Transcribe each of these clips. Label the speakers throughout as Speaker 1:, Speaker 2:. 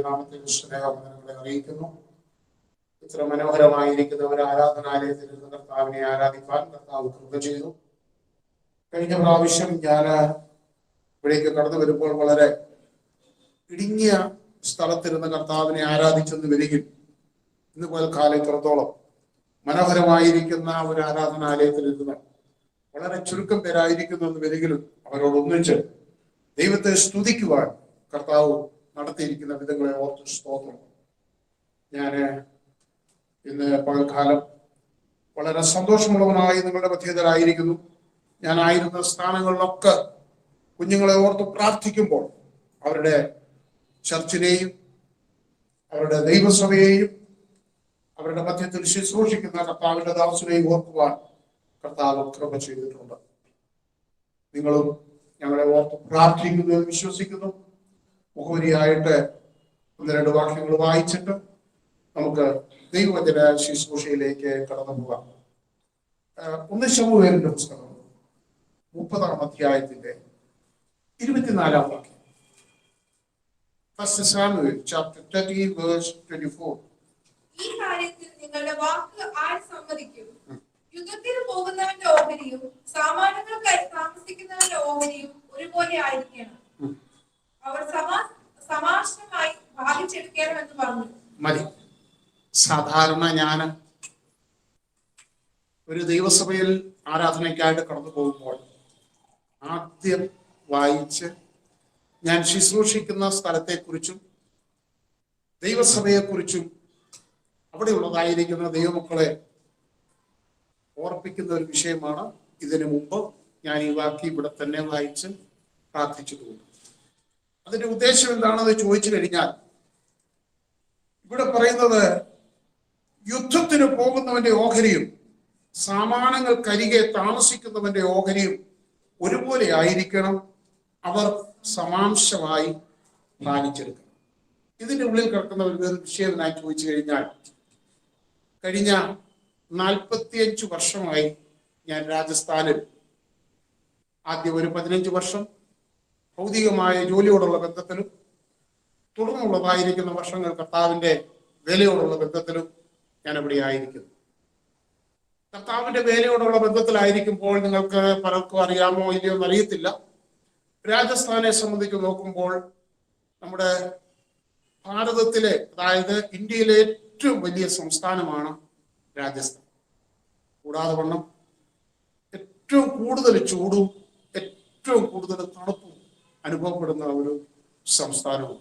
Speaker 1: നാമത്തിൽ സ്നേഹവന്ദനങ്ങളെ അറിയിക്കുന്നു. ഇത്ര മനോഹരമായിരിക്കുന്ന ഒരു ആരാധനാലയത്തിൽ നിന്ന് കർത്താവിനെ ആരാധിക്കാൻ കർത്താവ് കൃപ ചെയ്തു. കഴിഞ്ഞ പ്രാവശ്യം ഞാൻ ഇവിടേക്ക് കടന്നു വരുമ്പോൾ വളരെ ഇടുങ്ങിയ സ്ഥലത്തിരുന്ന് കർത്താവിനെ ആരാധിച്ചെന്ന് വരികിൽ ഇന്ന് കാലത്തോളം മനോഹരമായിരിക്കുന്ന ഒരു ആരാധനാലയത്തിൽ ഇരുന്ന് വളരെ ചുരുക്കം പേരായിരിക്കുന്നു എന്ന് വരികിലും അവരോടൊന്നിച്ച് ദൈവത്തെ സ്തുതിക്കുവാൻ കർത്താവ് നടത്തിയിരിക്കുന്ന വിധങ്ങളെ ഓർത്ത് സ്തോത്രം. ഞാൻ ഇന്ന് പകൽക്കാലം വളരെ സന്തോഷമുള്ളവനായി നിങ്ങളുടെ മധ്യത്തിലായിരിക്കുന്നു. ഞാനായിരുന്ന സ്ഥാനങ്ങളിലൊക്കെ കുഞ്ഞുങ്ങളെ ഓർത്ത് പ്രാർത്ഥിക്കുമ്പോൾ അവരുടെ ചർച്ചിനെയും അവരുടെ ദൈവസഭയെയും അവരുടെ മധ്യത്തിൽ ശുശ്രൂഷിക്കുന്ന കർത്താവിന്റെ ദാസനെയും ഓർക്കുവാൻ കർത്താവ് കൃപ ചെയ്തിട്ടുണ്ട്. നിങ്ങളും ഞങ്ങളെ ഓർത്ത് പ്രാർത്ഥിക്കുന്നു എന്ന് വിശ്വസിക്കുന്നു. മുഖവരിയായിട്ട് ഒന്ന് രണ്ട് വാക്യങ്ങൾ വായിച്ചിട്ട് നമുക്ക് ദൈവവചന ശുശ്രൂഷയിലേക്ക് കടന്നു പോകാം. 1 ശമൂവേലിന്റെ പുസ്തകം 30-ാം അധ്യായത്തിന്റെ 24-ാം വാക്യം. 1 Samuel chapter 30 verse 24.
Speaker 2: ഈ കാര്യത്തിൽ നിങ്ങളുടെ വാക്ക് ആര് സമ്മതിക്കും? യുദ്ധത്തിന് പോകുന്നവന്റെ ഓഹരിയും സാമാന്യങ്ങൾക്കായി താമസിക്കുന്നവന്റെ ഓഹരിയും ഒരുപോലെ ആയിരിക്കണം. അവർ സമാശ്രമായി ഭാഗിച്ചെടുക്കണമെന്ന് പറഞ്ഞു.
Speaker 1: മതി. സാധാരണ ഞാൻ ഒരു ദൈവസഭയിൽ ആരാധനയ്ക്കായിട്ട് കടന്നു പോകുമ്പോൾ ആദ്യം വായിച്ച് ഞാൻ ശുശ്രൂഷിക്കുന്ന സ്ഥലത്തെക്കുറിച്ചും ദൈവസഭയെക്കുറിച്ചും അവിടെയുള്ളതായിരിക്കുന്ന ദൈവമക്കളെ ഓർപ്പിക്കുന്ന ഒരു വിഷയമാണ്. ഇതിനു മുമ്പ് ഞാൻ ഈ വാക്യം ഇവിടെ തന്നെ വായിച്ച് പ്രാർത്ഥിച്ചിട്ടുണ്ട്. അതിന്റെ ഉദ്ദേശം എന്താണെന്ന് ചോദിച്ചു കഴിഞ്ഞാൽ, ഇവിടെ പറയുന്നത് യുദ്ധത്തിന് പോകുന്നവന്റെ ഓഹരിയും സാമാനങ്ങൾക്കരികെ താമസിക്കുന്നവന്റെ ഓഹരിയും ഒരുപോലെ ആയിരിക്കണം. അവർ സമാംശമായി പാലിച്ചെടുക്കണം. ഇതിന്റെ ഉള്ളിൽ കിടക്കുന്ന ഒരു വിഷയം ഞാൻ ചോദിച്ചു കഴിഞ്ഞാൽ, കഴിഞ്ഞ 45 വർഷമായി ഞാൻ രാജസ്ഥാനിൽ ആദ്യം ഒരു 15 വർഷം ഭൗതികമായ ജോലിയോടുള്ള ബന്ധത്തിലും തുടർന്നുള്ളതായിരിക്കുന്ന വർഷങ്ങൾ കർത്താവിന്റെ വേലയോടുള്ള ബന്ധത്തിലും ഞാൻ ഇവിടെ ആയിരിക്കുന്നു. കർത്താവിന്റെ വേലയോടുള്ള ബന്ധത്തിലായിരിക്കുമ്പോൾ നിങ്ങൾക്ക് പലർക്കും അറിയാമോ ഇല്ലയോ എന്നറിയത്തില്ല, രാജസ്ഥാനെ സംബന്ധിച്ച് നോക്കുമ്പോൾ നമ്മുടെ ഭാരതത്തിലെ, അതായത് ഇന്ത്യയിലെ ഏറ്റവും വലിയ സംസ്ഥാനമാണ് രാജസ്ഥാൻ. കൂടാതെ വണ്ണം ഏറ്റവും കൂടുതൽ ചൂടും ഏറ്റവും കൂടുതൽ തണുപ്പും അനുഭവപ്പെടുന്ന ഒരു സംസ്ഥാനവും.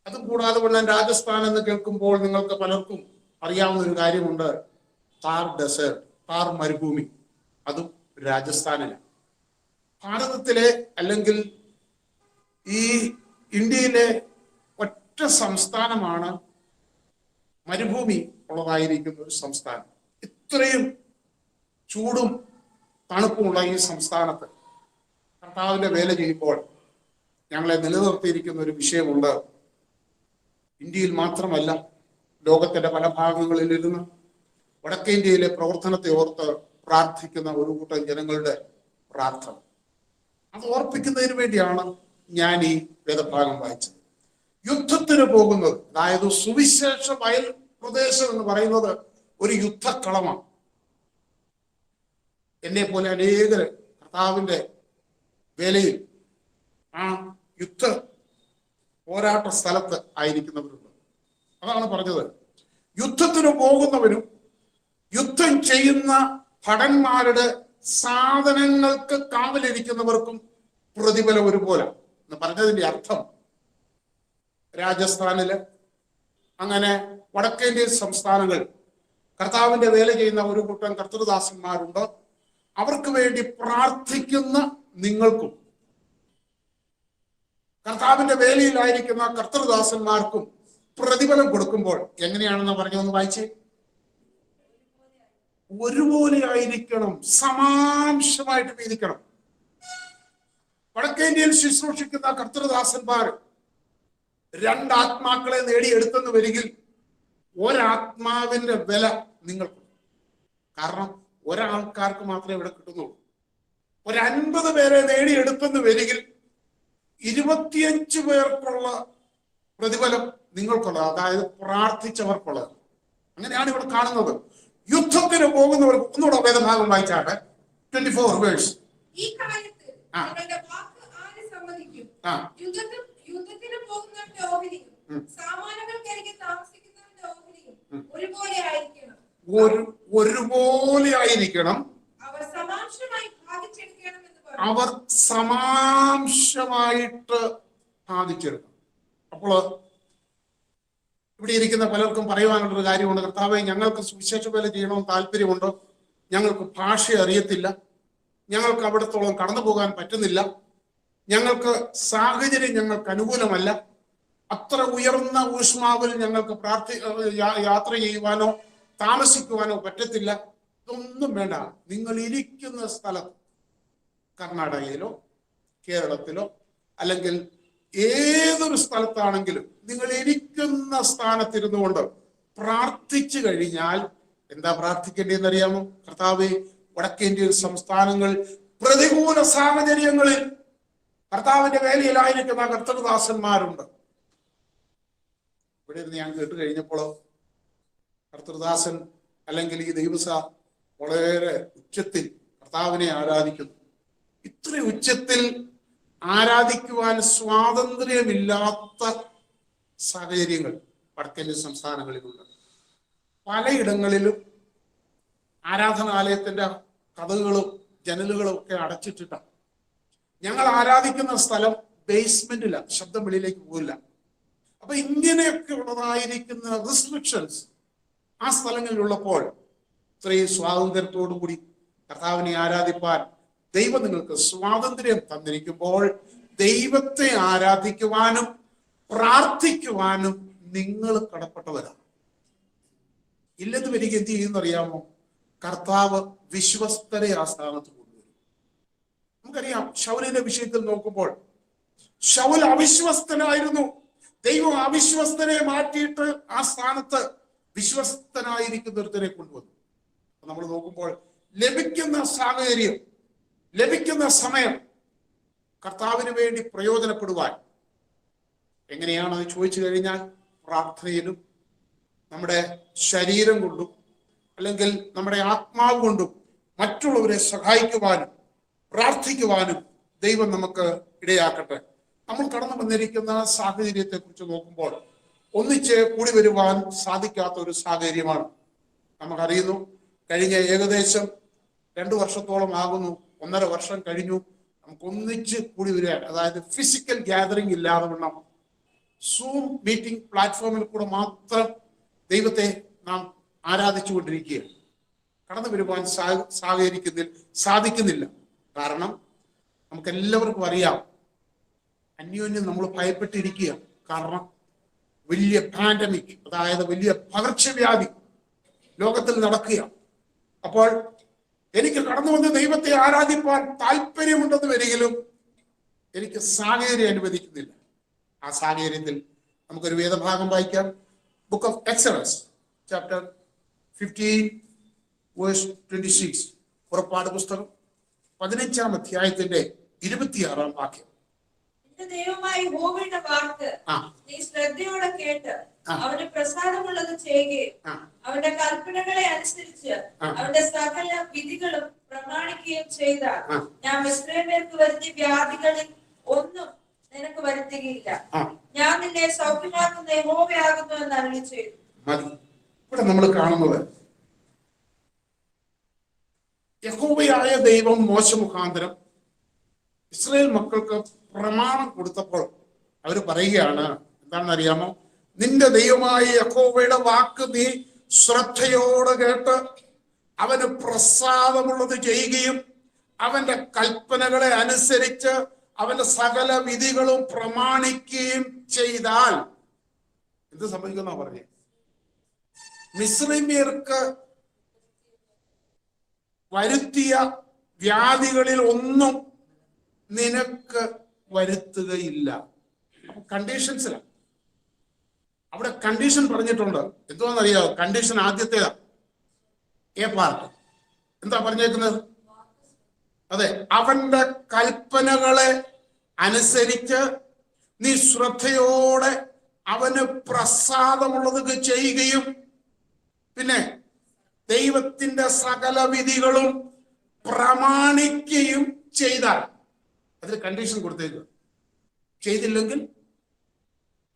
Speaker 1: അതും കൂടാതെ വണ്ണം രാജസ്ഥാൻ എന്ന് കേൾക്കുമ്പോൾ നിങ്ങൾക്ക് പലർക്കും അറിയാവുന്ന ഒരു കാര്യമുണ്ട്, താർ ഡെസേർട്ട്, താർ മരുഭൂമി. അതും രാജസ്ഥാനിലാണ്. ഭാരതത്തിലെ അല്ലെങ്കിൽ ഈ ഇന്ത്യയിലെ ഒറ്റ സംസ്ഥാനമാണ് മരുഭൂമി ഉള്ളതായിരിക്കുന്ന ഒരു സംസ്ഥാനം. ഇത്രയും ചൂടും തണുപ്പുമുള്ള ഈ സംസ്ഥാനത്ത് കർത്താവിന്റെ വേല ചെയ്യുമ്പോൾ ഞങ്ങളെ നിലനിർത്തിയിരിക്കുന്ന ഒരു വിഷയമുണ്ട്. ഇന്ത്യയിൽ മാത്രമല്ല, ലോകത്തിന്റെ പല ഭാഗങ്ങളിലിരുന്ന് വടക്കേ ഇന്ത്യയിലെ പ്രവർത്തനത്തെ ഓർത്ത് പ്രാർത്ഥിക്കുന്ന ഒരു കൂട്ടം ജനങ്ങളുടെ പ്രാർത്ഥന, അത് ഓർപ്പിക്കുന്നതിന് വേണ്ടിയാണ് ഞാൻ ഈ വേദഭാഗം വായിച്ചത്. യുദ്ധത്തിന് പോകുന്നത്, അതായത് സുവിശേഷ വയൽ പ്രദേശം എന്ന് പറയുന്നത് ഒരു യുദ്ധക്കളമാണ്. എന്നെ പോലെ അനേകര് കർത്താവിന്റെ വേലയിൽ ആ യുദ്ധ പോരാട്ട സ്ഥലത്ത് ആയിരിക്കുന്നവരുണ്ട്. അതാണ് പറഞ്ഞത്, യുദ്ധത്തിന് പോകുന്നവരും യുദ്ധം ചെയ്യുന്ന ഭടന്മാരുടെ സാധനങ്ങൾക്ക് കാവലിരിക്കുന്നവർക്കും പ്രതിഫലം ഒരുപോലെ എന്ന് പറഞ്ഞതിന്റെ അർത്ഥം, രാജസ്ഥാനില് അങ്ങനെ വടക്കേന്ത്യൻ സംസ്ഥാനങ്ങൾ കർത്താവിന്റെ വേല ചെയ്യുന്ന ഒരു കൂട്ടം കർത്തൃദാസന്മാരുണ്ട്. അവർക്ക് വേണ്ടി പ്രാർത്ഥിക്കുന്ന നിങ്ങൾക്കും കർത്താവിന്റെ വേലയിലായിരിക്കുന്ന കർത്തൃദാസന്മാർക്കും പ്രതിഫലം കൊടുക്കുമ്പോൾ എങ്ങനെയാണെന്ന് പറഞ്ഞൊന്ന് വായിച്ചേ. ഒരുപോലെ ആയിരിക്കണം, സമാംശമായിട്ട് വീതിക്കണം. വടക്കേന്ത്യയിൽ ശുശ്രൂഷിക്കുന്ന കർത്തൃദാസന്മാർ 2 ആത്മാക്കളെ നേടിയെടുത്തെന്ന് വരികിൽ ഒരാത്മാവിന്റെ വില നിങ്ങൾക്ക്, കാരണം ഒരാൾക്കാർക്ക് മാത്രമേ ഇവിടെ കിട്ടുന്നുള്ളൂ. 50 പേരെ നേടിയെടുത്തെന്ന് വരികിൽ 25 പേർക്കുള്ള പ്രതിഫലം നിങ്ങൾക്കുള്ളത്, അതായത് പ്രാർത്ഥിച്ചവർക്കുള്ളത്. അങ്ങനെയാണ് ഇവിടെ കാണുന്നത്. യുദ്ധത്തിന് പോകുന്നവർക്ക് ഒന്നുകൂടെ വേദഭാഗം വായിച്ചാട്ടെ. 24 വേഴ്സ്.
Speaker 2: ഈ കാര്യത്തിൽ നിങ്ങളുടെ വാക്ക് ആര് സമ്മതിക്കും? യുദ്ധത്തിന് പോകുന്നവന്റെ ഓഹരിയും സാമാനങ്ങൾക്കരികെ താമസിക്കുന്നവന്റെ ഓഹരിയും ഒരുപോലെ ആയിരിക്കണം.
Speaker 1: ഒരുപോലെ ആയിരിക്കണം.
Speaker 2: അവർ സമാംശമായി ഭാഗിച്ചെടുക്കണം എന്ന് പറഞ്ഞു.
Speaker 1: അവർ സമാംശമായിട്ട് ഭാഗിച്ചെടുക്കണം. അപ്പോൾ ഇവിടെ ഇരിക്കുന്ന പലർക്കും പറയുവാനുള്ളൊരു കാര്യമുണ്ട്. കർത്താവേ, ഞങ്ങൾക്ക് സുവിശേഷ വേല ചെയ്യണമെന്ന് താല്പര്യമുണ്ടോ, ഞങ്ങൾക്ക് ഭാഷ അറിയത്തില്ല, ഞങ്ങൾക്ക് അവിടത്തോളം കടന്നു പോകാൻ പറ്റുന്നില്ല, ഞങ്ങൾക്ക് സാഹചര്യം ഞങ്ങൾക്ക് അനുകൂലമല്ല, അത്ര ഉയർന്ന ഊഷ്മാവിൽ ഞങ്ങൾക്ക് യാത്ര ചെയ്യുവാനോ താമസിക്കുവാനോ പറ്റത്തില്ല. ഇതൊന്നും വേണ്ട. നിങ്ങൾ ഇരിക്കുന്ന സ്ഥലത്ത്, കർണാടകയിലോ കേരളത്തിലോ അല്ലെങ്കിൽ ഏതൊരു സ്ഥലത്താണെങ്കിലും നിങ്ങൾ ഇരിക്കുന്ന സ്ഥാനത്തിരുന്നു കൊണ്ട് പ്രാർത്ഥിച്ചു കഴിഞ്ഞാൽ എന്താ പ്രാർത്ഥിക്കേണ്ടതെന്ന് അറിയാമോ? കർത്താവേ, വടക്കേന്ത്യൻ സംസ്ഥാനങ്ങൾ പ്രതികൂല സാഹചര്യങ്ങളിൽ കർത്താവിന്റെ വേലയിലായിരിക്കുന്ന കർത്തൃദാസന്മാരുണ്ട്. ഇവിടെ നിന്ന് ഞാൻ കേട്ട് കഴിഞ്ഞപ്പോൾ കർത്തൃദാസൻ അല്ലെങ്കിൽ ഈ ദൈവസ വളരെ ഉച്ചത്തിൽ കർത്താവിനെ ആരാധിക്കുന്നു. ഇത്ര ഉച്ചത്തിൽ ആരാധിക്കുവാൻ സ്വാതന്ത്ര്യമില്ലാത്ത സാഹചര്യങ്ങൾ വടക്കേന്ത്യൻ സംസ്ഥാനങ്ങളിലുണ്ട്. പലയിടങ്ങളിലും ആരാധനാലയത്തിന്റെ കതകുകളും ജനലുകളും ഒക്കെ അടച്ചിട്ടിട്ടാണ്. ഞങ്ങൾ ആരാധിക്കുന്ന സ്ഥലം ബേസ്മെന്റിലാണ്, ശബ്ദം വെളിയിലേക്ക് പോകില്ല. അപ്പൊ ഇങ്ങനെയൊക്കെ ഉള്ളതായിരിക്കുന്ന റെസ്ട്രിക്ഷൻസ് ആ സ്ഥലങ്ങളിലുള്ളപ്പോൾ ഇത്രയും സ്വാതന്ത്ര്യത്തോടു കൂടി കർത്താവിനെ ആരാധിപ്പാൻ ദൈവം നിങ്ങൾക്ക് സ്വാതന്ത്ര്യം തന്നിരിക്കുമ്പോൾ ദൈവത്തെ ആരാധിക്കുവാനും പ്രാർത്ഥിക്കുവാനും നിങ്ങൾ കടപ്പെട്ടവരാണ്. ഇല്ലെന്ന് വരിക എന്ത് ചെയ്യുന്നറിയാമോ? കർത്താവ് വിശ്വസ്തരെ ആ സ്ഥാനത്ത് കൊണ്ടുവരും. നമുക്കറിയാം, ശൗലിന്റെ വിഷയത്തിൽ നോക്കുമ്പോൾ ശൗൽ അവിശ്വസ്തനായിരുന്നു. ദൈവം അവിശ്വസ്തനെ മാറ്റിയിട്ട് ആ സ്ഥാനത്ത് വിശ്വസ്തനായിരിക്കുന്ന ഒരുത്തരെ കൊണ്ടുവന്നു. നമ്മൾ നോക്കുമ്പോൾ ലഭിക്കുന്ന സാഹചര്യം, ലഭിക്കുന്ന സമയം കർത്താവിന് വേണ്ടി പ്രയോജനപ്പെടുവാൻ എങ്ങനെയാണെന്ന് ചോദിച്ചു കഴിഞ്ഞാൽ പ്രാർത്ഥനയിലും നമ്മുടെ ശരീരം കൊണ്ടും അല്ലെങ്കിൽ നമ്മുടെ ആത്മാവ് കൊണ്ടും മറ്റുള്ളവരെ സഹായിക്കുവാനും പ്രാർത്ഥിക്കുവാനും ദൈവം നമുക്ക് ഇടയാക്കട്ടെ. നമ്മൾ കടന്നു വന്നിരിക്കുന്ന സാഹചര്യത്തെ കുറിച്ച് നോക്കുമ്പോൾ ഒന്നിച്ച് കൂടി വരുവാൻ സാധിക്കാത്ത ഒരു സാഹചര്യമാണ്. നമുക്കറിയുന്നു, കഴിഞ്ഞ ഏകദേശം 2 വർഷത്തോളം ആകുന്നു, 1.5 വർഷം കഴിഞ്ഞു നമുക്ക് ഒന്നിച്ച് കൂടി വരിക. അതായത് ഫിസിക്കൽ ഗ്യാതറിംഗ് ഇല്ലാതെ വണ്ണം സൂം മീറ്റിംഗ് പ്ലാറ്റ്ഫോമിൽ കൂടെ മാത്രം ദൈവത്തെ നാം ആരാധിച്ചുകൊണ്ടിരിക്കുകയാണ്. കടന്നു വരുവാൻ സാധിക്കുന്നില്ല. കാരണം നമുക്ക് എല്ലാവർക്കും അറിയാം, അന്യോന്യം നമ്മൾ ഭയപ്പെട്ടിരിക്കുക. കാരണം വലിയ പാൻഡമിക്, അതായത് വലിയ പകർച്ചവ്യാധി ലോകത്തിൽ നടക്കുക. അപ്പോൾ എനിക്ക് കടന്നു വന്ന് ദൈവത്തെ ആരാധിപ്പാൻ താല്പര്യമുണ്ടെന്ന് വരികിലും എനിക്ക് സാഹചര്യം അനുവദിക്കുന്നില്ല. ആ സാഹചര്യത്തിൽ നമുക്കൊരു വേദഭാഗം വായിക്കാം. Book of Exodus chapter 15 verse 26. പുറപ്പാട് പുസ്തകം 15-ാം അധ്യായത്തിന്റെ 26-ാം വാക്യം.
Speaker 2: ദൈവമായ യഹോവയുടെ വാക്ക് നീ ശ്രദ്ധയോടെ കേട്ട് അവന്റെ പ്രസാദമുള്ളത് ചെയ്യുകയും അവന്റെ കൽപ്പനകളെ അനുസരിച്ച് അവന്റെ സകല വിധികളും പ്രമാണിക്കുകയും ചെയ്താൽ ഞാൻ മിസ്രയീമ്യർക്ക് വരുത്തിയ വ്യാധികളിൽ ഒന്നും നിനക്ക് വരുത്തുകയില്ല. ഞാൻ നിന്നെ സൗഖ്യമാക്കുന്ന യഹോവയാകുന്നു എന്ന് അരുളി ചെയ്തു.
Speaker 1: ഇവിടെ നമ്മൾ കാണുന്നത് യഹോവയായ ദൈവം മോശ മുഖാന്തരം ഇസ്രായേൽ മക്കൾക്ക് പ്രമാണം കൊടുത്തപ്പോൾ അവർ പറയുകയാണ്, എന്താണെന്നറിയാമോ? നിന്റെ ദൈവമായ യഹോവയുടെ വാക്ക് നീ ശ്രദ്ധയോടെ കേട്ട് അവന് പ്രസാദമുള്ളത് ചെയ്യുകയും അവന്റെ കൽപ്പനകളെ അനുസരിച്ച് അവന്റെ സകല വിധികളും പ്രമാണിക്കുകയും ചെയ്താൽ എന്ത് സംഭവിക്കുന്ന പറഞ്ഞേ? മിസ്രയീമ്യർക്ക് വരുത്തിയ വ്യാധികളിൽ ഒന്നും നിനക്ക് വരുത്തുകയില്ല. കണ്ടീഷൻസിലാണ് അവിടെ കണ്ടീഷൻ പറഞ്ഞിട്ടുണ്ട്. എന്തോന്നറിയാമോ? കണ്ടീഷൻ ആദ്യത്തേതാ, എ പാർട്ട്. എന്താ പറഞ്ഞേക്കുന്നത്? അതെ, അവന്റെ കൽപ്പനകളെ അനുസരിച്ച് നീ ശ്രദ്ധയോടെ അവന് പ്രസാദമുള്ളത് ചെയ്യുകയും പിന്നെ ദൈവത്തിന്റെ സകല വിധികളും പ്രമാണിക്കുകയും ചെയ്താൽ, അതിൽ കണ്ടീഷൻ കൊടുത്തേക്കുക, ചെയ്തില്ലെങ്കിൽ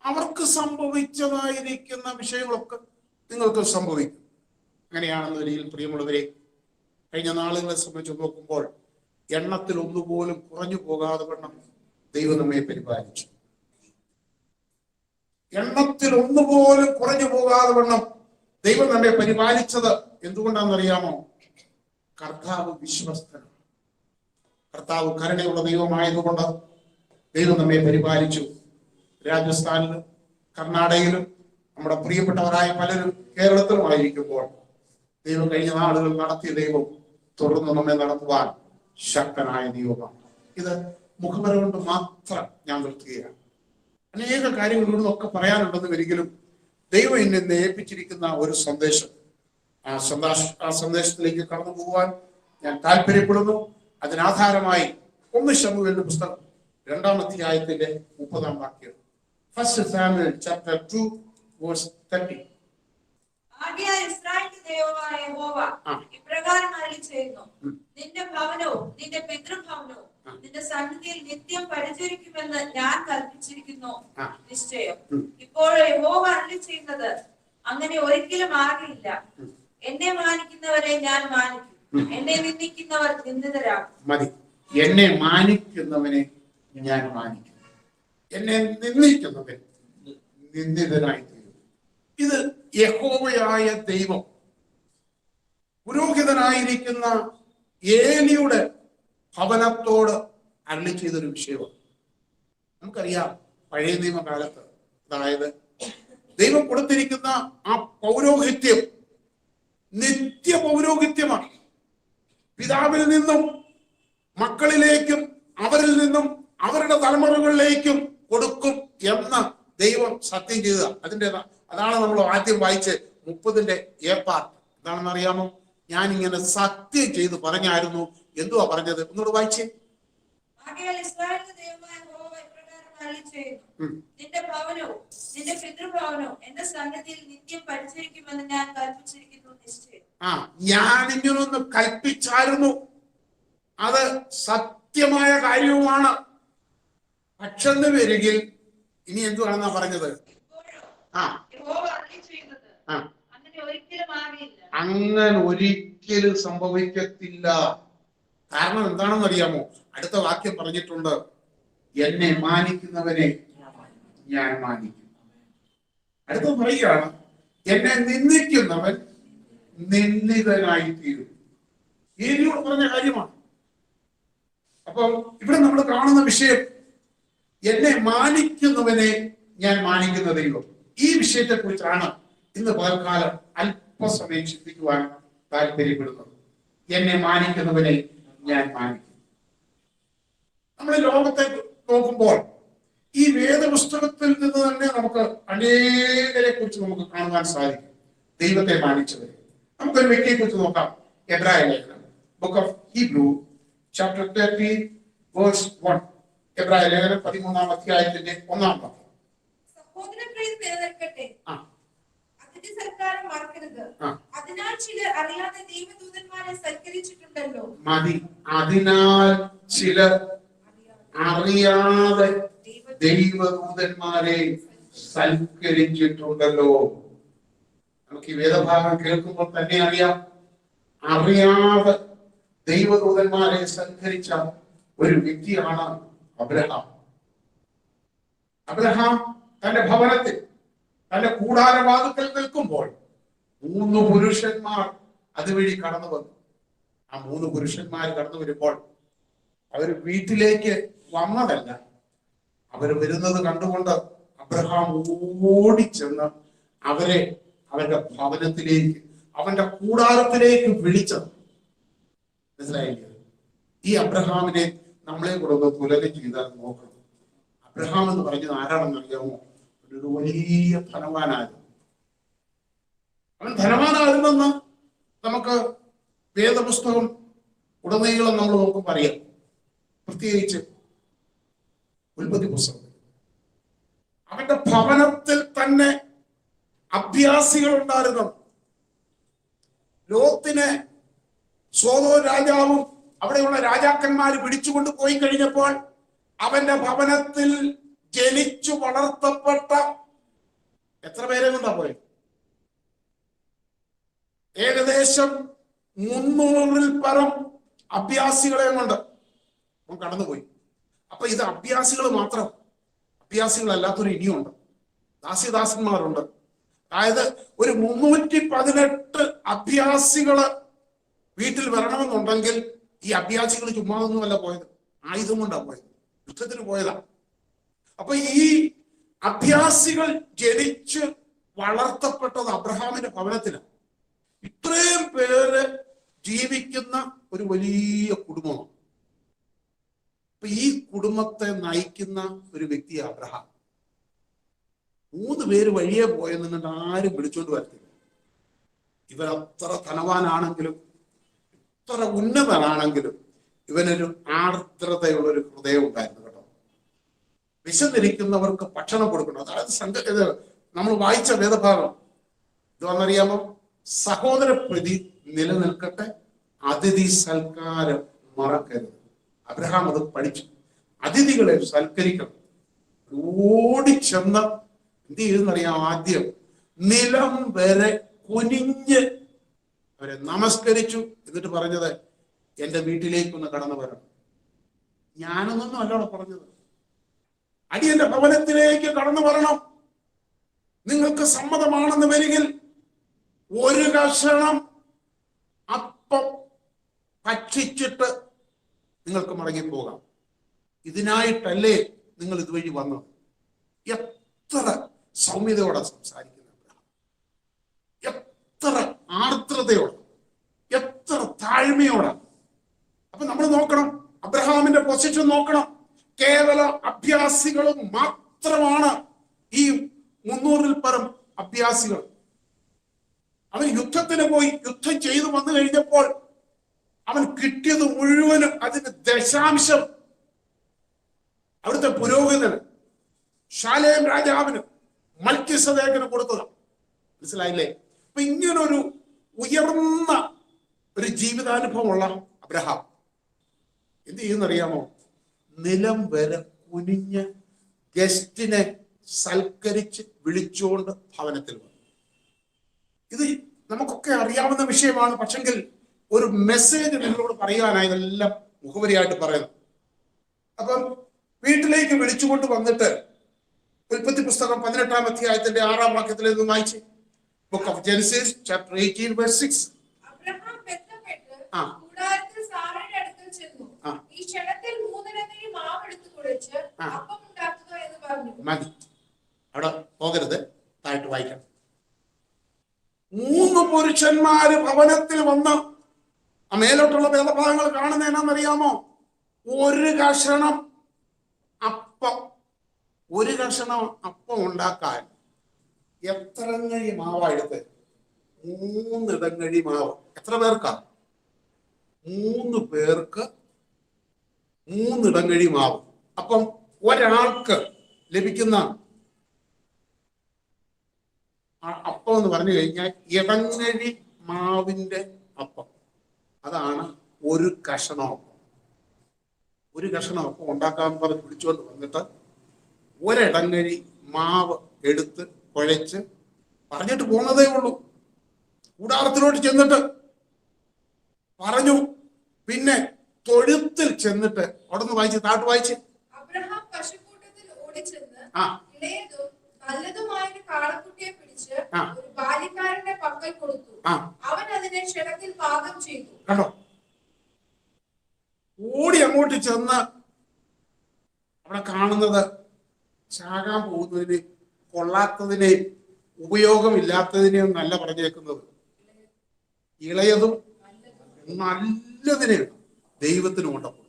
Speaker 1: അവർക്ക് സംഭവിച്ചതായിരിക്കുന്ന വിഷയങ്ങളൊക്കെ നിങ്ങൾക്ക് സംഭവിക്കും. അങ്ങനെയാണെന്ന രീതിയിൽ പ്രിയമുള്ളവരെ, കഴിഞ്ഞ നാളുകളെ സംബന്ധിച്ച് നോക്കുമ്പോൾ എണ്ണത്തിൽ ഒന്നുപോലും കുറഞ്ഞു പോകാതെ വണ്ണം ദൈവം നമ്മെ പരിപാലിച്ചു. എണ്ണത്തിൽ ഒന്നുപോലും കുറഞ്ഞു പോകാതെ വണ്ണം ദൈവം നമ്മെ പരിപാലിച്ചത് എന്തുകൊണ്ടാണെന്നറിയാമോ? കർത്താവ് വിശ്വസ്തനാണ്. കർത്താവ് കരുണയുള്ള ദൈവമായതുകൊണ്ട് ദൈവം നമ്മെ പരിപാലിച്ചു. രാജസ്ഥാനിലും കർണാടകയിലും നമ്മുടെ പ്രിയപ്പെട്ടവരായ പലരും കേരളത്തിലുമായിരിക്കുമ്പോൾ ദൈവം കഴിഞ്ഞ നാളുകൾ നടത്തിയ ദൈവം തുടർന്ന് നമ്മെ നടത്തുവാൻ ശക്തനായ ദൈവമാണ്. ഇത് മുഖവര കൊണ്ട് മാത്രം ഞാൻ നിർത്തുകയാണ്. അനേക കാര്യങ്ങളോടൊക്കെ പറയാനുണ്ടെന്ന് ഒരിക്കലും ദൈവം എന്നെ ഏൽപ്പിച്ചിരിക്കുന്ന ഒരു സന്ദേശം, ആ സന്ദേശത്തിലേക്ക് കടന്നു പോകുവാൻ ഞാൻ താല്പര്യപ്പെടുന്നു. അതിനാധാരമായി 1 ശമൂവേലിന്റെ പുസ്തകം 2-ാം അധ്യായത്തിന്റെ 30-ാം വാക്യം, 1 Samuel chapter 2 verse 30.
Speaker 2: ആകയാൽ ഇസ്രായേലിന്റെ ദൈവമായ യഹോവ ഇപ്രകാരം അരുളിച്ചെയ്യുന്നു, നിന്റെ ഭവനവും നിന്റെ പിതൃഭവനവും നിന്റെ സന്നിധിയിൽ നിത്യം പരിചരിക്കുമെന്ന് ഞാൻ കൽപ്പിച്ചിരിക്കുന്നു നിശ്ചയം. ഇപ്പോൾ യഹോവ അരുളിച്ചെയ്യുന്നത്, അങ്ങനെ ഒരിക്കലും ആകില്ല. എന്നെ മാനിക്കുന്നവരെ ഞാൻ മാനിക്കും, എന്നെ നിന്ദിക്കുന്നവർ നിന്ദിതരാകും.
Speaker 1: മതി. എന്നെ മാനിക്കുന്നവനെ ഞാൻ മാനിക്കും, എന്നെ നിന്ദിക്കുന്നവൻ നിന്ദിതനായി തീരും. ഇത് യഹോവയായ ദൈവം പുരോഹിതനായിരിക്കുന്ന ഏലിയുടെ ഭവനത്തോട് അരുളി ചെയ്തൊരു വിഷയമാണ്. നമുക്കറിയാം, പഴയ നിയമകാലത്ത്, അതായത് ദൈവം കൊടുത്തിരിക്കുന്ന ആ പൗരോഹിത്യം നിത്യ പൗരോഹിത്യമാണ്. പിതാവിൽ നിന്നും മക്കളിലേക്കും അവരിൽ നിന്നും അവരുടെ തലമുറകളിലേക്കും കൊടുക്കും എന്ന് ദൈവം സത്യം ചെയ്തത്. അതാണ് നമ്മൾ ആദ്യം വായിച്ച് 30-ന്റെ പാർട്ട്. എന്താണെന്ന് അറിയാമോ? ഞാൻ ഇങ്ങനെ സത്യം ചെയ്ത് പറഞ്ഞായിരുന്നു. എന്തുവാ പറഞ്ഞത്? ഒന്നുകൂടെ വായിച്ചേ.
Speaker 2: നിന്റെ ഭവനവും നിന്റെ പിതൃഭവനവും എന്റെ സന്നിധിയിൽ നിത്യം പരിചരിക്കുമെന്ന് ഞാൻ കൽപ്പിച്ചിരിക്കുന്നു നിശ്ചയം.
Speaker 1: ഞാൻ ഇങ്ങനൊന്ന് കൽപ്പിച്ചായിരുന്നു, അത് സത്യമായ കാര്യവുമാണ്. പക്ഷെന്ന് വരികിൽ ഇനി എന്തുവാണെന്നാ പറഞ്ഞത്? അങ്ങനെ ഒരിക്കലും സംഭവിക്കത്തില്ല. കാരണം എന്താണെന്ന് അറിയാമോ? അടുത്ത വാക്യം പറഞ്ഞിട്ടുണ്ട്, എന്നെ മാനിക്കുന്നവനെ ഞാൻ മാനിക്കും. അടുത്ത പറയുകയാണ്, എന്നെ നിന്ദിക്കുന്നവൻ നിന്ദിതനായി തീരും. ഏലിയോട് പറഞ്ഞ കാര്യമാണ്. അപ്പം ഇവിടെ നമ്മൾ കാണുന്ന വിഷയം, എന്നെ മാനിക്കുന്നവനെ ഞാൻ മാനിക്കുന്ന ദൈവം. ഈ വിഷയത്തെ കുറിച്ചാണ് ഇന്ന് പകൽക്കാലം അല്പസമയം ചിന്തിക്കുവാൻ താല്പര്യപ്പെടുന്നത്. എന്നെ മാനിക്കുന്നവനെ ഞാൻ മാനിക്കും. നമ്മൾ ലോകത്തെ നോക്കുമ്പോൾ ഈ വേദപുസ്തകത്തിൽ നിന്ന് തന്നെ നമുക്ക് അനേകരെ കുറിച്ച് നമുക്ക് കാണുവാൻ സാധിക്കും. ദൈവത്തെ മാനിച്ചവരെ നമുക്കൊരു വ്യക്തിയെ കുറിച്ച് നോക്കാം. എബ്രായ ലേഖനം, book of Hebrew chapter 13 verse 1. എബ്രായ ലേഖനം 13-ാം അധ്യായത്തിന്റെ 1-ാം വാക്യം.
Speaker 2: സഹോദരപ്രീതി നിലനിൽക്കട്ടെ, അതിന്റെ സർക്കാരം മറക്കരുത്. അതിനാൽ ചിലർ അറിയാതെ ദൈവദൂതന്മാരെ സൽക്കരിച്ചിട്ടുണ്ടല്ലോ.
Speaker 1: മതി. അതിനാൽ ചിലർ അറിയാതെ ദൈവദൂതന്മാരെ സൽക്കരിച്ചിട്ടുണ്ടല്ലോ. നമുക്ക് ഈ വേദഭാഗം കേൾക്കുമ്പോൾ തന്നെ അറിയാം, അറിയാതെ ദൈവദൂതന്മാരെ സൽക്കരിച്ച ഒരു വ്യക്തിയാണ് അബ്രഹാം. അബ്രഹാം തന്റെ ഭവനത്തിൽ തന്റെ കൂടാരവാതിൽക്കൽ നിൽക്കുമ്പോൾ 3 പുരുഷന്മാർ അതുവഴി കടന്നു വന്നു. ആ 3 പുരുഷന്മാർ കടന്നു വരുമ്പോൾ അവർ വീട്ടിലേക്ക് വന്നതല്ല, അവർ വരുന്നത് കണ്ടുകൊണ്ട് അബ്രഹാം ഓടിച്ചെന്ന് അവരെ അവരുടെ ഭവനത്തിലേക്ക്, അവന്റെ കൂടാരത്തിലേക്ക് വിളിച്ചത്. മനസ്സിലായില്ലേ? ഈ അബ്രഹാമിനെ നമ്മളെ കൂടെ ഒന്ന് തുലനം ചെയ്താൽ നോക്കണം. അബ്രഹാം എന്ന് പറഞ്ഞത് ആരാണെന്ന് അറിയാമോ? ഒരു വലിയ ധനവാനായിരുന്നു. അവൻ ധനവാനായിരുന്നെന്ന് നമുക്ക് വേദപുസ്തകം ഉടനീളം നമ്മൾ നോക്കുമ്പോൾ അറിയാം. പ്രത്യേകിച്ച് ഉൽപ്പത്തി പുസ്തകം അവന്റെ ഭവനത്തിൽ തന്നെ അഭ്യാസികൾ ഉണ്ടായിരുന്നു. ലോത്തിനെ സോദോം രാജാവും അവിടെയുള്ള രാജാക്കന്മാർ പിടിച്ചുകൊണ്ട് പോയി കഴിഞ്ഞപ്പോൾ അവന്റെ ഭവനത്തിൽ ജനിച്ചു വളർത്തപ്പെട്ട എത്ര പേരെ കൊണ്ടാ പോയത്? ഏകദേശം 300-ൽ പരം അഭ്യാസികളെ കൊണ്ട് അവൻ കടന്നുപോയി. അപ്പൊ ഇത് അഭ്യാസികൾ മാത്രം, അഭ്യാസികളല്ലാത്തൊരു ഇനിയുണ്ട്, ദാസ്യദാസന്മാരുണ്ട്. അതായത് ഒരു 318 അഭ്യാസികള് വീട്ടിൽ വരണമെന്നുണ്ടെങ്കിൽ ഈ അഭ്യാസികൾ ചുമ്മാതൊന്നുമല്ല പോയത്, ആയുധം കൊണ്ടാ പോയത്, യുദ്ധത്തിന് പോയതാ. അപ്പൊ ഈ അഭ്യാസികൾ ജനിച്ച് വളർത്തപ്പെട്ടത് അബ്രഹാമിന്റെ ഭവനത്തിലാണ്. ഇത്രയും പേര് ജീവിക്കുന്ന ഒരു വലിയ കുടുംബമാണ്. അപ്പൊ ഈ കുടുംബത്തെ നയിക്കുന്ന ഒരു വ്യക്തിയാണ് അബ്രഹാം. 3 പേര് വഴിയെ പോയെന്നിട്ട് ആരും വിളിച്ചോണ്ട് വരത്തില്ല. ഇവൻ അത്ര ധനവാനാണെങ്കിലും എത്ര ഉന്നതനാണെങ്കിലും ഇവനൊരു ആർദ്രതയുള്ളൊരു ഹൃദയം ഉണ്ടായിരുന്നു കേട്ടോ. വിശന്നിരിക്കുന്നവർക്ക് ഭക്ഷണം കൊടുക്കണം. അതായത് നമ്മൾ വായിച്ച വേദഭാഗം ഇതാണെന്നറിയാമോ? സഹോദര പ്രീതി നിലനിൽക്കട്ടെ, അതിഥി സൽക്കാരം മറക്കരുത്. അബ്രഹാം അത് പഠിച്ചു. അതിഥികളെ സൽക്കരിക്കണം. ഓടിച്ചെന്ന് എന്ത് ചെയ്തെന്നറിയാം? ആദ്യം നിലം വരെ കുനിഞ്ഞ് അവരെ നമസ്കരിച്ചു. എന്നിട്ട് പറഞ്ഞത്, എന്റെ വീട്ടിലേക്കൊന്ന് കടന്നു വരണം. ഞാനൊന്നും അല്ലോടെ പറഞ്ഞത്, അടിയന്റെ ഭവനത്തിലേക്ക് കടന്നു വരണം. നിങ്ങൾക്ക് സമ്മതമാണെന്ന് വരികിൽ ഒരു കഷണം അപ്പം ഭക്ഷിച്ചിട്ട് നിങ്ങൾക്ക് മടങ്ങിപ്പോകാം. ഇതിനായിട്ടല്ലേ നിങ്ങൾ ഇതുവഴി വന്നത്? എത്ര സൗമ്യതയോടെ സംസാരിക്കുന്ന അബ്രഹാം, എത്ര ആർദ്രതയോടെ, എത്ര താഴ്മയോടെ. അപ്പൊ നമ്മൾ നോക്കണം, അബ്രഹാമിന്റെ പൊസിഷൻ നോക്കണം. കേവല അഭ്യാസികളും മാത്രമാണ് ഈ 300-ൽ പരം അഭ്യാസികൾ. അവൻ യുദ്ധത്തിന് പോയി, യുദ്ധം ചെയ്തു വന്നു കഴിഞ്ഞപ്പോൾ അവൻ കിട്ടിയത് മുഴുവനും അതിന് ദശാംശം അവിടുത്തെ പുരോഹിതന്, ശാലേം രാജാവിന്, മൽക്കിസദേക്കിന് കൊടുത്തതാണ്. മനസ്സിലായില്ലേ? അപ്പൊ ഇങ്ങനൊരു ഉയർന്ന ഒരു ജീവിതാനുഭവമുള്ള അബ്രഹാം എന്ത് ചെയ്യുന്നറിയാമോ? നിലം വരെ കുനിഞ്ഞ് ഗസ്റ്റിനെ സൽക്കരിച്ച് വിളിച്ചുകൊണ്ട് ഭവനത്തിൽ വന്നു. ഇത് നമുക്കൊക്കെ അറിയാവുന്ന വിഷയമാണ്. പക്ഷെങ്കിൽ ഒരു മെസ്സേജ് നിങ്ങളോട് പറയാനായി ഇതെല്ലാം മുഖവരിയായിട്ട് പറയുന്നു. അപ്പം വീട്ടിലേക്ക് വിളിച്ചുകൊണ്ട് വന്നിട്ട് ഉൽപ്പത്തി പുസ്തകം 18-ാം അധ്യായത്തിന്റെ 6-ാം വാക്യത്തിൽ നിന്ന് വായിച്ച്. Book of Genesis chapter 18 verse 6.
Speaker 2: Abraham ബന്ധപ്പെട്ട് കൂടാരത്തിൽ സാറയുടെ അടുക്കൽ ചെന്നു. ഈ ക്ഷണത്തിൽ 3 ഇടങ്ങഴി മാവ് എടുത്തു കുഴച്ച് അപ്പം ഉണ്ടാക്കുക എന്ന് പറഞ്ഞു.
Speaker 1: മതി, അവിടെ പോകരുത്, താഴ്ത്ത് വായിക്കണം. 3 പുരുഷന്മാര് ഭവനത്തിൽ വന്ന് ആ മേലോട്ടുള്ള വേദഭാഗങ്ങൾ കാണുന്ന എന്നാന്നറിയാമോ? ഒരു കഷണം അപ്പം ഉണ്ടാക്കാൻ എത്ര ഇടങ്ങഴി മാവാ എടുത്ത്? 3 ഇടങ്ങഴി മാവ്. എത്ര പേർക്കാ? 3 പേർക്ക് 3 ഇടങ്ങഴി മാവ്. അപ്പം ഒരാൾക്ക് ലഭിക്കുന്ന അപ്പം എന്ന് പറഞ്ഞു കഴിഞ്ഞാൽ ഇടങ്ങഴി മാവിന്റെ അപ്പം. അതാണ് ഒരു കഷണം അപ്പം. ഒരു കഷണം അപ്പം ഉണ്ടാക്കാൻ പറഞ്ഞ് പിടിച്ചുകൊണ്ട് വന്നിട്ട് ഒരിടങ്ങഴി മാവ് എടുത്ത് കുഴച്ച് പറഞ്ഞിട്ട് പോന്നതേ ഉള്ളൂ. കൂടാരത്തിലോട്ട് ചെന്നിട്ട് പറഞ്ഞു. പിന്നെ തൊഴുത്തിൽ ചെന്നിട്ട് അവിടെ നിന്ന് വായിച്ച്, താട്ട് വായിച്ച്.
Speaker 2: അബ്രഹാം പശുക്കൂട്ടത്തിൽ ഓടിച്ചെന്ന് ഇളയതും നല്ലതുമായ ഒരു കാളക്കുട്ടിയെ പിടിച്ച് ഒരു ബാല്യക്കാരന്റെ പക്കൽ കൊടുത്തു. അവൻ അതിനെ ക്ഷണത്തിൽ പാകം ചെയ്തു.
Speaker 1: കണ്ടോ? ഓടി അങ്ങോട്ട് ചെന്ന് അവിടെ കാണുന്നത് ചാകാൻ പോകുന്നതിന്, കൊള്ളാത്തതിനെയും ഉപയോഗമില്ലാത്തതിനെയും നല്ല പറഞ്ഞേക്കുന്നത്, ഇളയതും നല്ലതിനെയും ദൈവത്തിന് കൊണ്ടപ്പോൾ.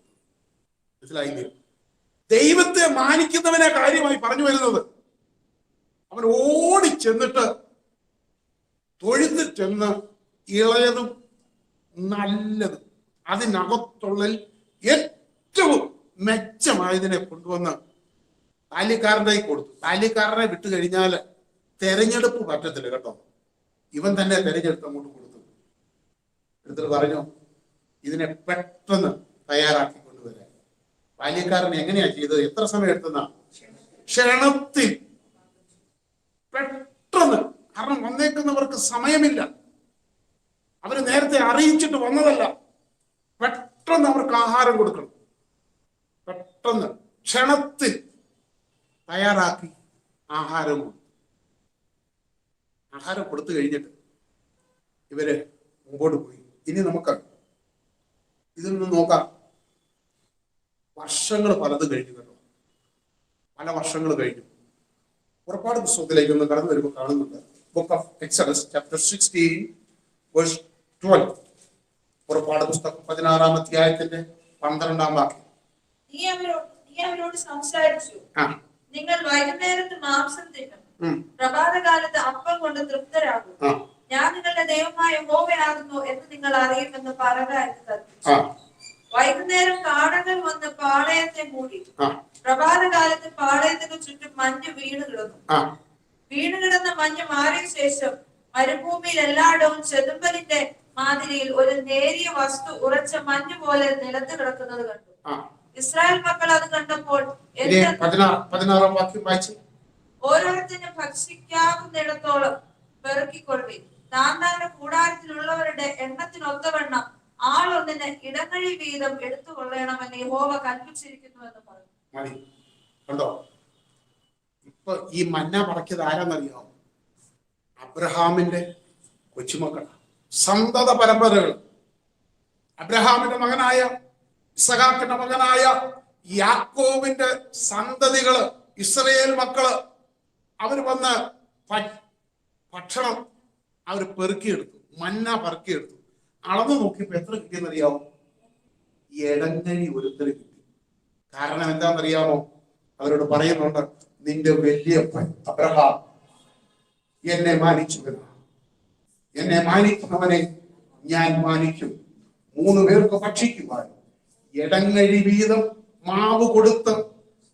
Speaker 1: മനസ്സിലായില്ലേ? ദൈവത്തെ മാനിക്കുന്നവനെ കാര്യമായി പറഞ്ഞു വരുന്നത്. അവൻ ഓടി ചെന്നിട്ട് തൊഴുത്തിൽ ചെന്ന് ഇളയതും നല്ലതും അതിനകത്തുള്ളിൽ ഏറ്റവും മെച്ചമായതിനെ കൊണ്ടുവന്ന് ബാല്യക്കാരൻ്റെ കൊടുത്തു. ബാല്യക്കാരനെ വിട്ടു കഴിഞ്ഞാൽ തെരഞ്ഞെടുപ്പ് പറ്റത്തില്ല കേട്ടോ. ഇവൻ തന്നെ തെരഞ്ഞെടുത്ത് അങ്ങോട്ട് കൊടുത്തു. എടുത്തിട്ട് പറഞ്ഞു, ഇതിനെ പെട്ടെന്ന് തയ്യാറാക്കി കൊണ്ടുവരാൻ. ബാല്യക്കാരൻ എങ്ങനെയാ ചെയ്തത്? എത്ര സമയം എടുത്തുന്ന? ക്ഷണത്തിൽ, പെട്ടെന്ന്. കാരണം വന്നേക്കുന്നവർക്ക് സമയമില്ല. അവര് നേരത്തെ അറിയിച്ചിട്ട് വന്നതല്ല. പെട്ടെന്ന് അവർക്ക് ആഹാരം കൊടുക്കണം. പെട്ടെന്ന് ക്ഷണത്തിൽ തയ്യാറാക്കി ആഹാരം കൊടുത്തു കഴിഞ്ഞിട്ട് ഇവര് മുമ്പോട്ട് പോയി. ഇനി നമുക്ക് ഇതിൽ നിന്ന് നോക്കാം. വർഷങ്ങൾ പലത് കഴിഞ്ഞു കേട്ടോ. പല വർഷങ്ങൾ കഴിഞ്ഞു. പുറപ്പാട് പുസ്തകത്തിലേക്ക് ഒന്ന് കടന്നു വരുമ്പോൾ കാണുന്നുണ്ട്. Book of Exodus chapter 16 verse 12. പുറപ്പാട് പുസ്തകം 16-ാം അധ്യായത്തിന്റെ 12-ാം വാക്യം.
Speaker 3: നീ അവരോട് സംസാരിച്ചു, നിങ്ങൾ വൈകുന്നേരത്ത് മാംസം തിന്നും, പ്രഭാതകാലത്ത് അപ്പം കൊണ്ട് തൃപ്തരാകും. ഞാൻ നിങ്ങളുടെ ദൈവമായ യഹോവയാകുന്നു എന്ന് നിങ്ങൾ അറിയുമെന്ന് പറയുക എന്ന് കൽപ്പിച്ചു. വൈകുന്നേരം കാടകൾ വന്ന് പാളയത്തെ മൂടി. പ്രഭാതകാലത്ത് പാളയത്തിന് ചുറ്റും മഞ്ഞ് വീണുകിടന്ന മഞ്ഞ് മാറിയ ശേഷം മരുഭൂമിയിൽ എല്ലായിടവും ചെതുമ്പലിന്റെ മാതിരിയിൽ ഒരു നേരിയ വസ്തു ഉറച്ച മഞ്ഞ് പോലെ നിലത്ത് കിടക്കുന്നത് കണ്ടു. ഇസ്രായേൽ മക്കൾ അത് കണ്ടപ്പോൾ ഓരോരുത്തരും ഭക്ഷിക്കാവുന്നിടത്തോളം പെറുക്കിക്കൊള്ളി, താന്താന്റെ കൂടാരത്തിലുള്ളവരുടെ എണ്ണത്തിനൊത്തവണ്ണം ആളൊന്നിന് ഇടങ്ങഴി വീതം എടുത്തുകൊള്ളണമെന്ന് യഹോവ കൽപ്പിച്ചിരിക്കുന്നു എന്ന് പറഞ്ഞു.
Speaker 1: കണ്ടോ? ഇപ്പൊ ഈ മന്ന പറക്കിയത് ആരാന്നറിയാമോ? അബ്രഹാമിന്റെ കൊച്ചുമക്കളാണ്, സന്തത പരമ്പരകൾ. അബ്രഹാമിന്റെ മകനായ ഇസഹാക്കിന്റെ മകനായ യാക്കോബിന്റെ സന്തതികള്, ഇസ്രയേൽ മക്കള്, അവര് വന്ന് ഭക്ഷണം അവര് പെറുക്കിയെടുത്തു. മന്ന പെറുക്കിയെടുത്തു. അളന്നു നോക്കിയപ്പോ എത്ര കിട്ടിയെന്നറിയാമോ? ഇടങ്ങഴി ഒരുത്തര് കിട്ടി. കാരണം എന്താണെന്നറിയാമോ? അവരോട് പറയുന്നുണ്ട്, നിന്റെ വലിയപ്പൻ അബ്രഹാം എന്നെ മാനിച്ചു. എന്നെ മാനിക്കുന്നവനെ ഞാൻ മാനിക്കും. 3 പേർക്ക് ഭക്ഷിക്കുവാൻ ഇടങ്ങഴി വീതം മാവ് കൊടുത്ത്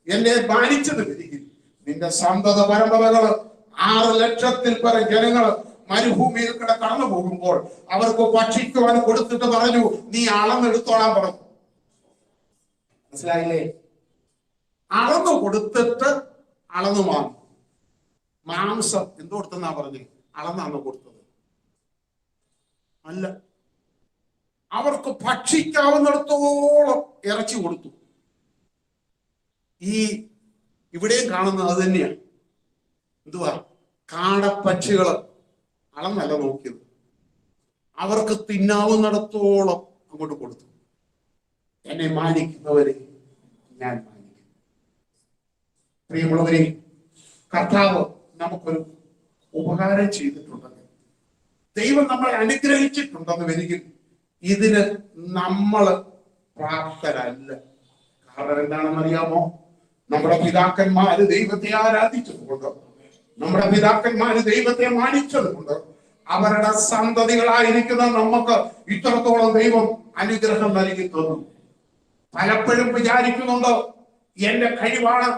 Speaker 1: എന്നെ മാനിച്ചത് വരികിൽ നിന്റെ സന്തത പരമ്പരകള് 6 ലക്ഷത്തിൽ പരം ജനങ്ങള് മരുഭൂമിയിൽ കൂടെ കടന്നു പോകുമ്പോൾ അവർക്ക് ഭക്ഷിക്കുവാൻ കൊടുത്തിട്ട് പറഞ്ഞു, നീ അളന്നെടുത്തോളാൻ പറഞ്ഞു. മനസ്സിലായില്ലേ? അളന്നു കൊടുത്തിട്ട് അളന്നു വാങ്ങും. മാംസം എന്ത് കൊടുത്തെന്നാ പറഞ്ഞു? അളന്നാണ് കൊടുത്തത് അല്ല. അവർക്ക് ഭക്ഷിക്കാവുന്നിടത്തോളം ഇറച്ചി കൊടുത്തു. ഇവിടെയും കാണുന്നത് അത് തന്നെയാണ്. എന്തുവാ? കാടപ്പക്ഷികള് അളന്നല്ല നോക്കിയത്, അവർക്ക് തിന്നാവുന്നിടത്തോളം അങ്ങോട്ട് കൊടുത്തു. എന്നെ മാനിക്കുന്നവരെ ഞാൻ മാനിക്കും. പ്രിയമുള്ളവരെ, കർത്താവ് നമുക്കൊരു ഉപകാരം ചെയ്തിട്ടുണ്ടെങ്കിൽ, ദൈവം നമ്മളെ അനുഗ്രഹിച്ചിട്ടുണ്ടെന്ന് വരികിൽ ഇതിന് നമ്മള് പ്രാപ്തരല്ല. കാരണം എന്താണെന്നറിയാമോ? നമ്മുടെ പിതാക്കന്മാര് ദൈവത്തെ ആരാധിച്ചതുകൊണ്ട്, നമ്മുടെ പിതാക്കന്മാര് ദൈവത്തെ മാനിച്ചതുകൊണ്ട്, അവരുടെ സന്തതികളായിരിക്കുന്ന നമുക്ക് ഇത്രത്തോളം ദൈവം അനുഗ്രഹം നൽകി തന്നു. പലപ്പോഴും വിചാരിക്കുന്നുണ്ട്, എന്റെ കഴിവാണ്,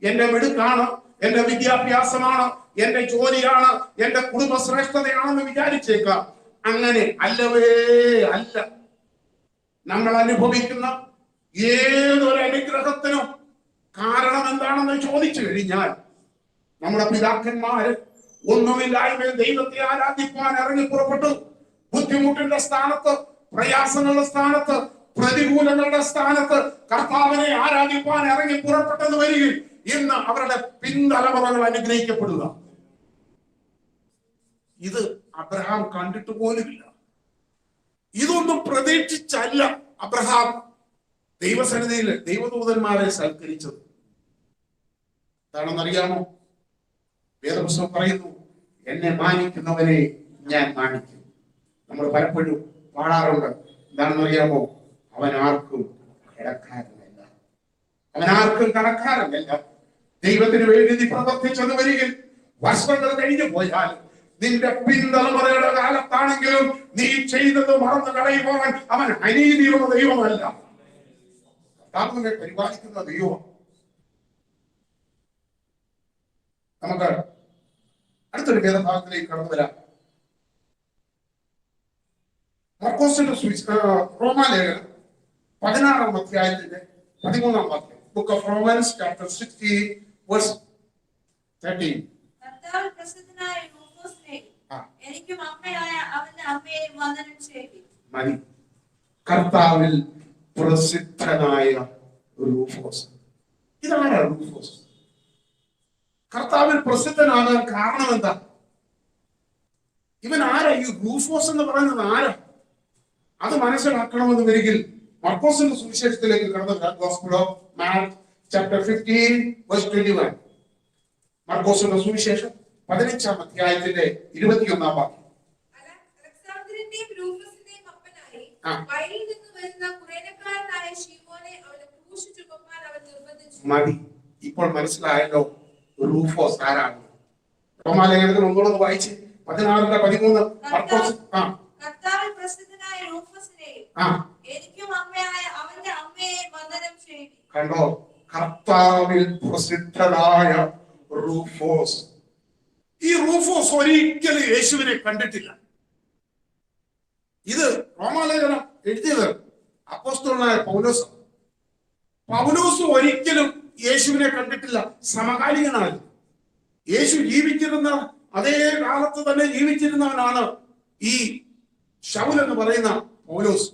Speaker 1: എന്റെ മിടുക്കാണ്, എന്റെ വിദ്യാഭ്യാസമാണ്, എന്റെ ജോലിയാണ്, എന്റെ കുടുംബശ്രേഷ്ഠതയാണെന്ന് വിചാരിച്ചേക്കാം. അങ്ങനെ അല്ലവേ അല്ല. നമ്മൾ അനുഭവിക്കുന്ന ഏതൊരു അനുഗ്രഹത്തിനും കാരണം എന്താണെന്ന് ചോദിച്ചു കഴിഞ്ഞാൽ, നമ്മുടെ പിതാക്കന്മാര് ഒന്നുമില്ലായ്മ ദൈവത്തെ ആരാധിക്കാൻ ഇറങ്ങി പുറപ്പെട്ടു. ബുദ്ധിമുട്ടിന്റെ സ്ഥാനത്ത്, പ്രയാസങ്ങളുടെ സ്ഥാനത്ത്, പ്രതികൂലങ്ങളുടെ സ്ഥാനത്ത് കർത്താവിനെ ആരാധിക്കാൻ ഇറങ്ങി പുറപ്പെട്ടെന്ന് വരികയും ഇന്ന് അവരുടെ പിൻതലമുറകൾ അനുഗ്രഹിക്കപ്പെടുക. ഇത് അബ്രഹാം കണ്ടിട്ട് പോലുമില്ല. ഇതൊന്നും പ്രതീക്ഷിച്ചല്ല അബ്രഹാം ദൈവസന്നിധിയിൽ ദൈവദൂതന്മാരെ സൽക്കരിച്ചത്. എന്താണെന്നറിയാമോ? വേദപുസ്തകം പറയുന്നു, എന്നെ മാനിക്കുന്നവരെ ഞാൻ മാനിക്കും. നമ്മൾ പലപ്പോഴും പാടാറുണ്ട്. എന്താണെന്നറിയാമോ? അവൻ ആർക്കും കടക്കാരനല്ല, അവൻ ആർക്കും കടക്കാരനല്ല. ദൈവത്തിന് വേണ്ടി നീ പ്രവർത്തിച്ചെന്ന് വരികിൽ വർഷങ്ങൾ കഴിഞ്ഞു പോയാൽ, നിന്റെ പിൻതലമുറയുടെ കാലത്താണെങ്കിലും നീ ചെയ്തത് മറന്നു കളയുവാൻ അവൻ അനീതിയുള്ള ദൈവമല്ല, കർത്താവിനെ പരിപാലിക്കുന്ന ദൈവം. നമുക്ക് അടുത്തൊരു വേദഭാഗത്തിലേക്ക് കടന്നു വരാം. മർക്കോസിന്റെ റോമാലേഖനം 16-ാം അധ്യായത്തിന്റെ 13-ാം വാക്യം. Book of Romans chapter 16 verse 13.
Speaker 3: കർത്താവിൽ പ്രസിദ്ധനായ റൂഫോസിനെയും എനിക്കും അമ്മയായ അവന്റെ അമ്മയെയും വന്ദനം ചെയ്യുവിൻ.
Speaker 1: മതി. കർത്താവിൽ പ്രസിദ്ധനായ റൂഫോസ്. ഇതാരാ റൂഫോസ്? കർത്താവിൽ പ്രസിദ്ധനാകാൻ കാരണം എന്താ? ഇവൻ ആരാ? ഈ റൂഫോസ് എന്ന് പറയുന്നത് ആരാ? അത് മനസ്സിലാക്കണമെന്ന് വരികിൽ മർക്കോസിന്റെ സുവിശേഷത്തിലേക്ക് കടന്നു വരാം. Gospel of Mark chapter 15 verse 21. മർക്കോസിന്റെ സുവിശേഷം 15-ാം അധ്യായത്തിന്റെ 21-ാം വാക്യം.
Speaker 2: അലക്സാണ്ടറിന്റെയും റൂഫസിന്റെയും അപ്പനായി വയലിൽ നിന്ന് വരുന്ന കുറേനക്കാരനായ ശീമോനെ അവനെ ക്രൂശ് ചുമപ്പാൻ അവൻ നിർബന്ധിച്ചു.
Speaker 1: മതി. ഇപ്പോൾ മനസ്സിലായല്ലോ റൂഫോസ് ആരാണ്. റോമാലേഖനത്തിൽ ഒന്നുകൂടെ വായിച്ച് 16-13 മർക്കോസ്.
Speaker 3: കർത്താവിൽ പ്രസിദ്ധനായ റൂഫസിനെയും എനിക്കും അമ്മയായ അവന്റെ അമ്മയെയും വന്ദനം ചെയ്യുവിൻ.
Speaker 1: കണ്ടോ? കർത്താവിൽ പ്രസിദ്ധനായ റൂഫോസ്. ഈ റൂഫോസ് ഒരിക്കലും യേശുവിനെ കണ്ടിട്ടില്ല. ഇത് റോമാലേഖനം എഴുതിയത് അപ്പോസ്തലനായ പൗലോസ്. പൗലോസ് ഒരിക്കലും യേശുവിനെ കണ്ടിട്ടില്ല. സമകാലികനാണ്. യേശു ജീവിച്ചിരുന്ന അതേ കാലത്ത് തന്നെ ജീവിച്ചിരുന്നവനാണ് ഈ ശൗൽ എന്ന് പറയുന്ന പൗലോസ്.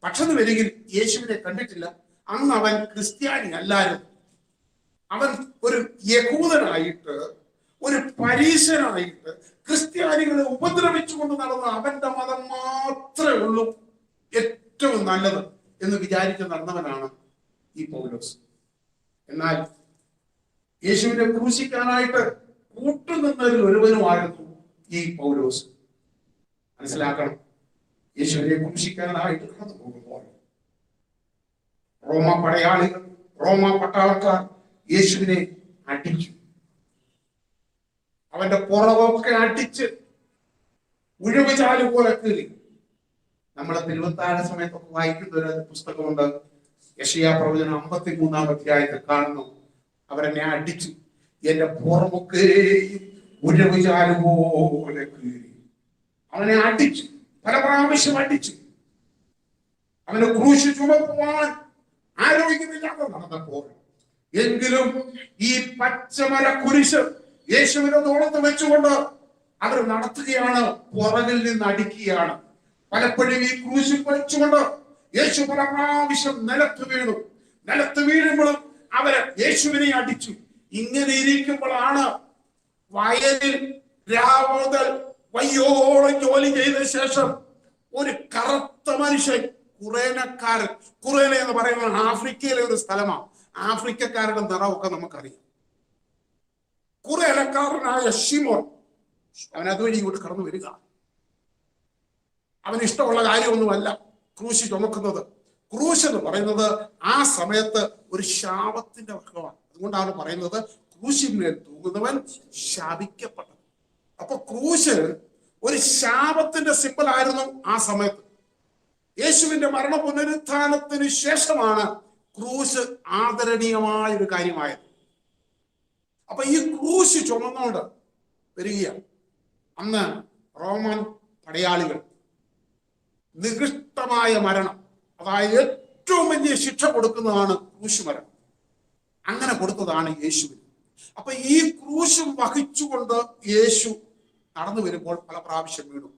Speaker 1: പക്ഷെ വരികിൽ യേശുവിനെ കണ്ടിട്ടില്ല. അന്ന് അവൻ ക്രിസ്ത്യാനി അല്ലായിരുന്നു. അവൻ ഒരു യഹൂദനായിട്ട്, ഒരു പരീശനായിട്ട് ക്രിസ്ത്യാനികളെ ഉപദ്രവിച്ചുകൊണ്ട് നടന്ന അവന്റെ മതം മാത്രമേ ഉള്ളൂ ഏറ്റവും നല്ലത് എന്ന് വിചാരിച്ച് നടന്നവനാണ് ഈ പൗലോസ്. എന്നാൽ യേശുവിനെ ക്രൂശിക്കാനായിട്ട് കൂട്ടുനിന്നതിൽ ഒരുവനുമായിരുന്നു ഈ പൗലോസ്. മനസ്സിലാക്കണം, യേശുവിനെ ക്രൂശിക്കാനായിട്ട് കടന്നു പോകുമ്പോൾ റോമ പടയാളികൾ, റോമ പട്ടാളക്കാർ യേശുവിനെ അടിച്ചു. അവന്റെ പുറകൊക്കെ അടിച്ച് ഉഴവുചാലു പോലെ കീറി. നമ്മളെ തിരുവത്താഴ സമയത്തൊക്കെ വായിക്കുന്ന ഒരു പുസ്തകമുണ്ട്. യെശയ്യാ പ്രവചനം 53-ാം അധ്യായത്തിൽ കാണുന്നു. അവരെന്നെ അടിച്ചു, എന്റെ പുറമൊക്കെയും ഉഴവുചാലു പോലെ കീറി. അവനെ അടിച്ചു, പല പ്രാവശ്യം അടിച്ചു. അവനെ ക്രൂശ് ചുമക്കുവാൻ ആരോഗ്യമില്ലാതെ നടന്നപ്പോൾ എങ്കിലും ഈ പച്ചമല കുരിശ് യേശുവിനെ തോളത്ത് വെച്ചുകൊണ്ട് അവർ നടത്തുകയാണ്. പുറകിൽ നിന്ന് അടിക്കുകയാണ്. പലപ്പോഴും ഈ ക്രൂശിൽ വെച്ചുകൊണ്ട് യേശു പല പ്രാവശ്യം നിലത്ത് വീണു. നിലത്ത് വീഴുമ്പോഴും അവര് യേശുവിനെ അടിച്ചു. ഇങ്ങനെ ഇരിക്കുമ്പോഴാണ് വയലിൽ രാവുതൽ വയ്യോളം ജോലി ചെയ്ത ശേഷം ഒരു കറുത്ത മനുഷ്യൻ, കുറേനക്കാരൻ. കുറേന എന്ന് പറയുന്നത് ആഫ്രിക്കയിലെ ഒരു സ്ഥലമാണ്. ആഫ്രിക്കക്കാരുടെ നിറമൊക്കെ നമുക്കറിയാം. കുറേനക്കാരനായ ശിമോൻ അവൻ അതുവഴി ഇങ്ങോട്ട് കടന്നു വരിക. അവന് ഇഷ്ടമുള്ള കാര്യമൊന്നുമല്ല ക്രൂശ് ചുമക്കുന്നത്. ക്രൂശ് എന്ന് പറയുന്നത് ആ സമയത്ത് ഒരു ശാപത്തിന്റെ വർഗമാണ്. അതുകൊണ്ടാണ് പറയുന്നത് ക്രൂശിന്മേൽ തൂങ്ങുന്നവൻ ശാപിക്കപ്പെട്ടത്. അപ്പൊ ക്രൂശ് ഒരു ശാപത്തിന്റെ സിമ്പൽ ആയിരുന്നു ആ സമയത്ത്. യേശുവിന്റെ മരണ പുനരുത്ഥാനത്തിന് ശേഷമാണ് ക്രൂശ് ആദരണീയമായ ഒരു കാര്യമായത്. അപ്പൊ ഈ ക്രൂശ് ചുമന്നുകൊണ്ട് വരികയാണ്. അന്ന് റോമൻ പടയാളികൾ നികൃഷ്ടമായ മരണം, അതായത് ഏറ്റവും വലിയ ശിക്ഷ കൊടുക്കുന്നതാണ് ക്രൂശ് മരണം. അങ്ങനെ കൊടുത്തതാണ് യേശുവിന്. അപ്പൊ ഈ ക്രൂശും വഹിച്ചുകൊണ്ട് യേശു നടന്നു വരുമ്പോൾ പല പ്രാവശ്യം വീണു.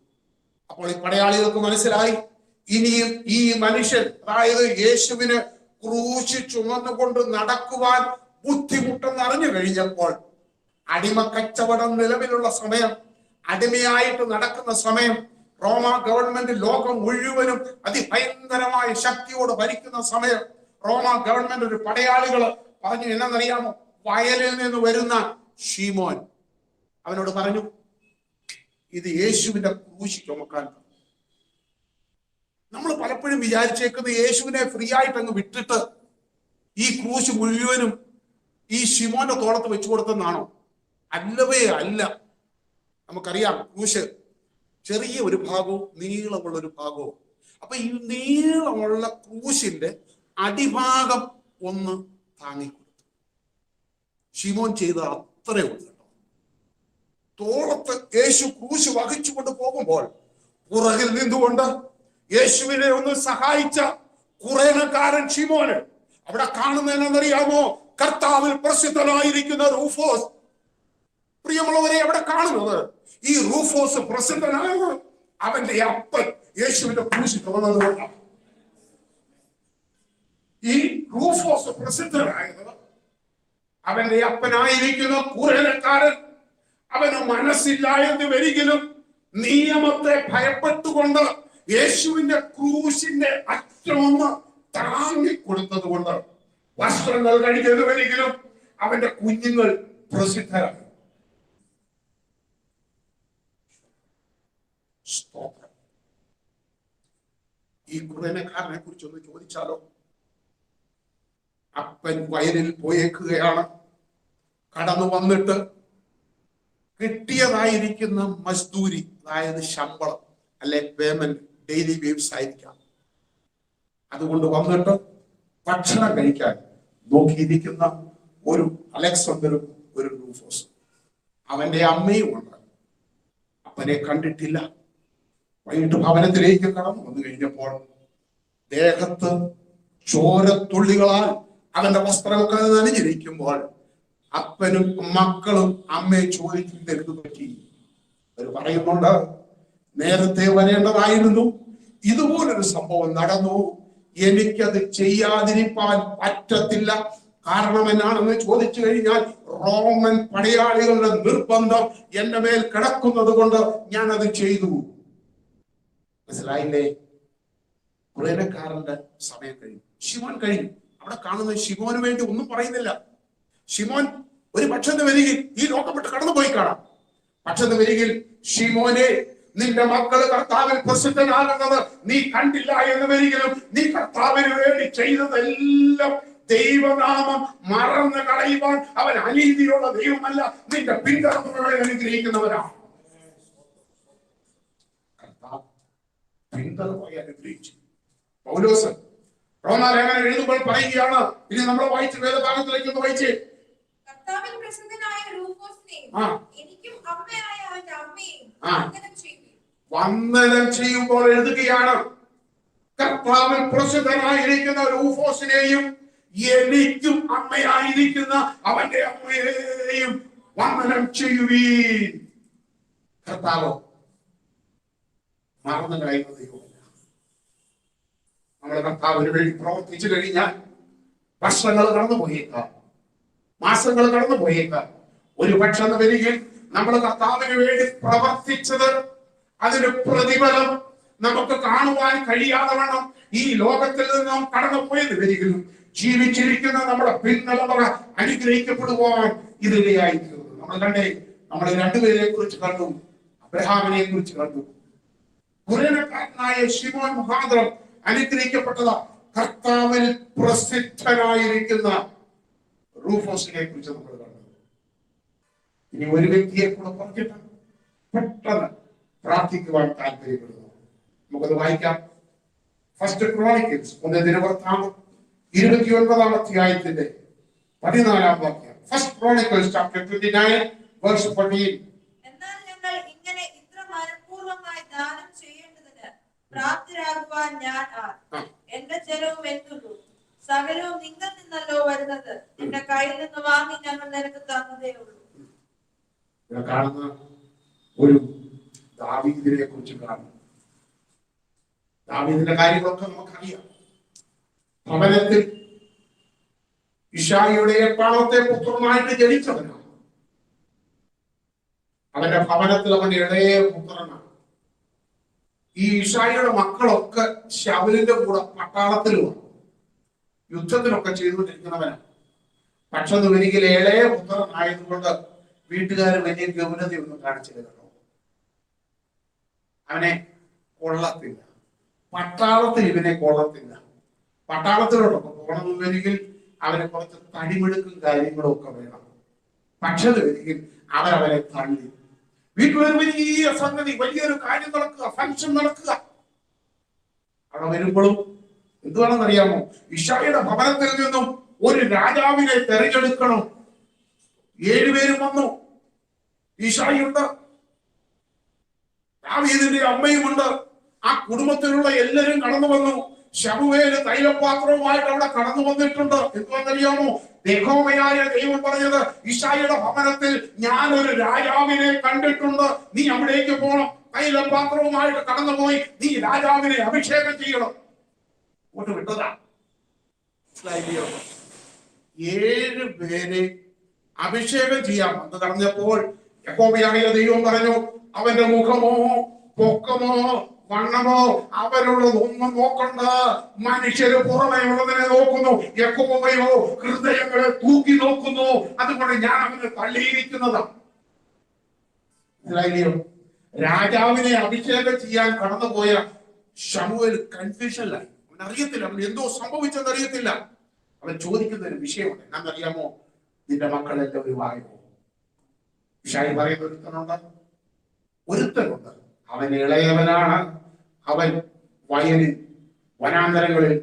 Speaker 1: അപ്പോൾ ഈ പടയാളികൾക്ക് മനസ്സിലായി, ഇനിയും ഈ മനുഷ്യൻ, അതായത് യേശുവിന് ക്രൂശ് ചുമന്നുകൊണ്ട് നടക്കുവാൻ ബുദ്ധിമുട്ടെന്ന് അറിഞ്ഞു കഴിഞ്ഞപ്പോൾ, അടിമ കച്ചവടം നിലവിലുള്ള സമയം, അടിമയായിട്ട് നടക്കുന്ന സമയം, റോമ ഗവൺമെന്റ് ലോകം മുഴുവനും അതിഭയങ്കരമായ ശക്തിയോട് ഭരിക്കുന്ന സമയം, റോമ ഗവൺമെന്റ് ഒരു പടയാളികള് പറഞ്ഞു എന്നറിയാമോ, വയലിൽ നിന്ന് വരുന്ന ശീമോൻ അവനോട് പറഞ്ഞു, ഇത് യേശുവിന്റെ ക്രൂശ് ചുമക്കാൻ. നമ്മൾ പലപ്പോഴും വിചാരിച്ചേക്കുന്നത് യേശുവിനെ ഫ്രീ ആയിട്ട് അങ്ങ് വിട്ടിട്ട് ഈ ക്രൂശ് മുഴുവനും ഈ ശിമോന്റെ തോളത്ത് വെച്ചു കൊടുത്തെന്നാണോ? അല്ലവേ അല്ല. നമുക്കറിയാം ക്രൂശ് ചെറിയ ഒരു ഭാഗവും നീളമുള്ള ഒരു ഭാഗവും. അപ്പൊ ഈ നീളമുള്ള ക്രൂശിന്റെ അടിഭാഗം ഒന്ന് താങ്ങിക്കൊടുത്തു. ശിമോൻ ചെയ്ത അത്രേ ഉള്ളൂ കേട്ടോ. തോളത്ത് യേശു ക്രൂശ് വഹിച്ചുകൊണ്ട് പോകുമ്പോൾ പുറകിൽ നിന്നുകൊണ്ട് യേശുവിനെ ഒന്ന് സഹായിച്ച കുറേനക്കാരൻ ശിമോന് അവിടെ കാണുന്നതെന്നറിയാമോ? കർത്താവിൽ പ്രസിദ്ധനായിരിക്കുന്ന റൂഫോസ്. പ്രിയമുള്ളവരെ, അവിടെ കാണുന്നത് ഈ റൂഫോസ് പ്രസിദ്ധനായത് അവന്റെ അപ്പൻ യേശുവിന്റെ ക്രൂശ് ചുമന്നതുകൊണ്ടാണ്. ഈ റൂഫോസ് പ്രസിദ്ധനായത് അവന്റെ അപ്പനായിരിക്കുന്ന കുറേനക്കാരൻ അവന് മനസ്സില്ല എന്ന് വരികിലും നിയമത്തെ ഭയപ്പെട്ടുകൊണ്ട് യേശുവിന്റെ ക്രൂശിന്റെ അറ്റമൊന്ന് താങ്ങിക്കൊടുത്തത് കൊണ്ട് വസ്ത്രങ്ങൾ കഴിക്കുന്നത് വരികിലും അവന്റെ കുഞ്ഞുങ്ങൾ പ്രസിദ്ധരായി. ഈ കുറേനക്കാരനെ കുറിച്ച് ഒന്ന് ചോദിച്ചാലോ? അപ്പൻ വയലിൽ പോയേക്കുകയാണ്. കടന്നു വന്നിട്ട് കിട്ടിയതായിരിക്കുന്ന മസ്ദൂരി, അതായത് ശമ്പളം അല്ലെ പേയ്മെന്റ്, ഡെയിലി വേവ്സ് ആയിരിക്കാം. അതുകൊണ്ട് വന്നിട്ട് ഭക്ഷണം കഴിക്കാൻ നോക്കിയിരിക്കുന്ന ഒരു അലക്സാണ്ടറും ഒരു റൂഫോസും, അവന്റെ അമ്മയും ഉണ്ട്. അപ്പനെ കണ്ടിട്ടില്ല. വൈകിട്ട് ഭവനത്തിലേക്ക് കടന്നു വന്നു കഴിഞ്ഞപ്പോൾ ദേഹത്ത് ചോരത്തുള്ളികളാൽ അവന്റെ വസ്ത്രമൊക്കെ നനഞ്ഞിരിക്കുമ്പോൾ അപ്പനും മക്കളും അമ്മയെ ചോദിക്കുന്നത് പറ്റി. അവർ പറയുന്നുണ്ട്, നേരത്തെ വരേണ്ടതായിരുന്നു, ഇതുപോലൊരു സംഭവം നടന്നു, എനിക്കത് ചെയ്യാതിരിക്കാൻ പറ്റത്തില്ല. കാരണം എന്നാണെന്ന് ചോദിച്ചു കഴിഞ്ഞാൽ റോമൻ പടയാളികളുടെ നിർബന്ധം എന്റെ മേൽ കിടക്കുന്നത് കൊണ്ട് ഞാൻ അത് ചെയ്തു. മനസ്സിലായില്ലേ? കുറേനക്കാരന്റെ സമയം കഴിഞ്ഞു. ശിമോൻ കഴിഞ്ഞു. അവിടെ കാണുന്ന ശിമോന് വേണ്ടി ഒന്നും പറയുന്നില്ല. ശിമോൻ ഒരു പക്ഷത്ത് വരികിൽ ഈ ലോകം വിട്ട് കടന്നുപോയി കാണാം. പക്ഷത്ത് വരികിൽ ശിമോനെ, നിന്റെ മക്കള് കർത്താവിൽ പ്രസിദ്ധനാകുന്നത് നീ കണ്ടില്ല എന്ന് വരികിലും നീ കർത്താവിന് വേണ്ടി ചെയ്തതെല്ലാം ദൈവനാമം മറന്ന് കളയുവാൻ അവൻ അനീതിയുള്ള ദൈവമല്ല, നിന്റെ പിന്തലമുറകളെ അനുഗ്രഹിക്കുന്നവരാണ്. കർത്താവ് പിന്തലമായി അനുഗ്രഹിച്ചു. പൗലോസ് റോമാലേഖനം എഴുതുമ്പോൾ പറയുകയാണ്, ഇനി നമ്മൾ വായിച്ച വേദഭാഗത്തിലേക്ക് ഒന്ന് വായിച്ചേ.
Speaker 2: കർത്താവിൽ പ്രസിദ്ധനായ റൂഫോസിനെയും എനിക്കും അമ്മയായ അവന്റെ അമ്മയെയും
Speaker 1: വന്ദനം ചെയ്യുമ്പോൾ എഴുതുകയാണ്, കർത്താവിൽ പ്രസിദ്ധനായിരിക്കുന്ന റൂഫോസിനെയും എനിക്കും അമ്മയായിരിക്കുന്ന അവന്റെ അമ്മയെയും വന്ദനം ചെയ്യുവീൻ. കർത്താവ് മറന്നു കളയുന്ന ദൈവമല്ല. നമ്മുടെ കർത്താവിന് വേണ്ടി പ്രവർത്തിച്ചു കഴിഞ്ഞാൽ വർഷങ്ങൾ കടന്നു പോയേക്കാം, മാസങ്ങൾ കടന്നു പോയേക്കാം. ഒരു പക്ഷെ വരികിൽ നമ്മൾ കർത്താവിന് വേണ്ടി പ്രവർത്തിച്ചത് അതിന് പ്രതിഫലം നമുക്ക് കാണുവാൻ കഴിയാതെ വണ്ണം ഈ ലോകത്തിൽ നിന്ന് നാം കടന്നു പോയത് വരികിലും ജീവിച്ചിരിക്കുന്ന നമ്മുടെ പിൻതലമുറ അനുഗ്രഹിക്കപ്പെടുവാൻ ഇതിടയായിരിക്കുന്നു. നമ്മൾ കണ്ടേ, നമ്മൾ രണ്ടുപേരെ കുറിച്ച് കണ്ടു, അബ്രഹാമിനെ കുറിച്ച് കണ്ടു. കുറേനക്കാരനായ ശിമോൻ മുഖാന്തരം അനുഗ്രഹിക്കപ്പെട്ടതാ കർത്താവിൽ പ്രസിദ്ധനായിരിക്കുന്ന റൂഫോസിനെ കുറിച്ച് നമ്മൾ കണ്ടു. ഇനി ഒരു വ്യക്തിയെ കൂടെ പറഞ്ഞിട്ട് പെട്ടെന്ന് പ്രാർത്ഥിക്കുവാൻ താല്പര്യപ്പെടുന്നു. നമുക്കത് വായിക്കാം. ഫസ്റ്റ് ക്രോണിക്കൽസ്, 1 ദിനവൃത്താന്തം 29 അധ്യായത്തിന്റെ 14 വാക്യം. First Chronicles chapter 29 verse 14.
Speaker 3: എന്നാൽ ഞങ്ങൾ ഇങ്ങനെ ഇത്ര മനഃപൂർവ്വമായി ദാനം ചെയ്യേണ്ടതിന് പ്രാപ്തരാകുവാൻ ഞാൻ എന്റെ ജലവും എന്തുള്ളൂ സകലവും നിങ്ങൾ നിന്നല്ലോ വരുന്നത്, എന്റെ കയ്യിൽ നിന്ന് വാങ്ങി ഞങ്ങൾ നിനക്ക് തന്നതേ ഉള്ളൂ.
Speaker 1: കാണുന്ന ഒരു ദാവീദിനെ കുറിച്ച് കാണുന്നു. ദാവീദിന്റെ കാര്യങ്ങളൊക്കെ നമുക്കറിയാം. ഭവനത്തിൽ ഇശായിയുടെ 8ാമത്തെ പുത്രനായിട്ട് ജനിച്ചവനാണ്. അവന്റെ ഭവനത്തിൽ അവന്റെ ഇളയ പുത്രനാണ്. ഈ ഇശായിയുടെ മക്കളൊക്കെ ശൗലിന്റെ കൂടെ പട്ടാളത്തിലുമാണ്, യുദ്ധത്തിനൊക്കെ ചെയ്തുകൊണ്ടിരിക്കുന്നവനാണ്. പക്ഷെ ഒരിക്കലും ഇളയ പുത്രനായതുകൊണ്ട് വീട്ടുകാർ വലിയ ഗൗരവതയൊന്നും കാണിച്ചില്ല കേട്ടോ. അവനെ കൊള്ളത്തില്ല, പട്ടാളത്തിൽ ഇവനെ കൊള്ളത്തില്ല. പട്ടാളത്തിലോട്ടൊക്കെ പോകണമെന്നൊരിക്കൽ അവരെ കുറച്ച് തടിമെടുക്കും കാര്യങ്ങളും ഒക്കെ വേണം. പക്ഷെ ഒരിക്കൽ അവരവരെ തള്ളി. വീട്ടിലൊരു വലിയ സംഗതി, വലിയൊരു കാര്യം നടക്കുക, ഫംഗ്ഷൻ നടക്കുക. അവിടെ വരുമ്പോഴും എന്തുവാണെന്നറിയാമോ? ഇശായിയുടെ ഭവനത്തിൽ നിന്നും ഒരു രാജാവിനെ തെരഞ്ഞെടുക്കണം. 7 പേരും വന്നു. ഈശായിയുണ്ട്, ദാവീദിന്റെ അമ്മയുമുണ്ട്. ആ കുടുംബത്തിലുള്ള എല്ലാവരും കടന്നു വന്നു. ശമൂവേൽ തൈലപാത്രവുമായിട്ട് അവിടെ കടന്നു വന്നിട്ടുണ്ട്. എന്തുവെന്നറിയാമോ? യഹോവയായ ദൈവം പറഞ്ഞത്, യിശായിയുടെ ഭവനത്തിൽ ഞാൻ ഒരു രാജാവിനെ കണ്ടിട്ടുണ്ട്, നീ അവിടേക്ക് പോകണം. തൈലപാത്രവുമായിട്ട് കടന്നുപോയി നീ രാജാവിനെ അഭിഷേകം ചെയ്യണം. അങ്ങോട്ട് വിട്ടതാ. മനസ്സിലായില്ലയോ? 7 പേരെ അഭിഷേകം ചെയ്യാം എന്ന് പറഞ്ഞപ്പോൾ യഹോവയായ ദൈവം പറഞ്ഞു, അവന്റെ മുഖമോ പൊക്കമോ വണ്ണമോ അവരുള്ളതൊന്നും നോക്കണ്ട, മനുഷ്യര് പുറമേ ഉള്ളതിനെ നോക്കുന്നു, യഹോവയോ ഹൃദയങ്ങളെ തൂക്കി നോക്കുന്നു. അതുകൊണ്ട് ഞാൻ അവനെ തള്ളിയിരിക്കുന്നതാണ്. മനസ്സിലായില്ലയോ? രാജാവിനെ അഭിഷേകം ചെയ്യാൻ കടന്നുപോയ ശമൂവേൽ കൺഫ്യൂഷനിലായി. അവൻ അറിയത്തില്ല, അവൻ എന്തോ സംഭവിച്ചെന്ന് അറിയത്തില്ല. അവൻ ചോദിക്കുന്ന ഒരു വിഷയമുണ്ട്. എന്നാന്നറിയാമോ? നിന്റെ മക്കളെല്ലാം വിവാഹമോ? യിശായി പറയുന്ന ഒരുത്തനുണ്ട്, അവൻ ഇളയവനാണ്, അവൻ വയലിൽ വനാന്തരങ്ങളിൽ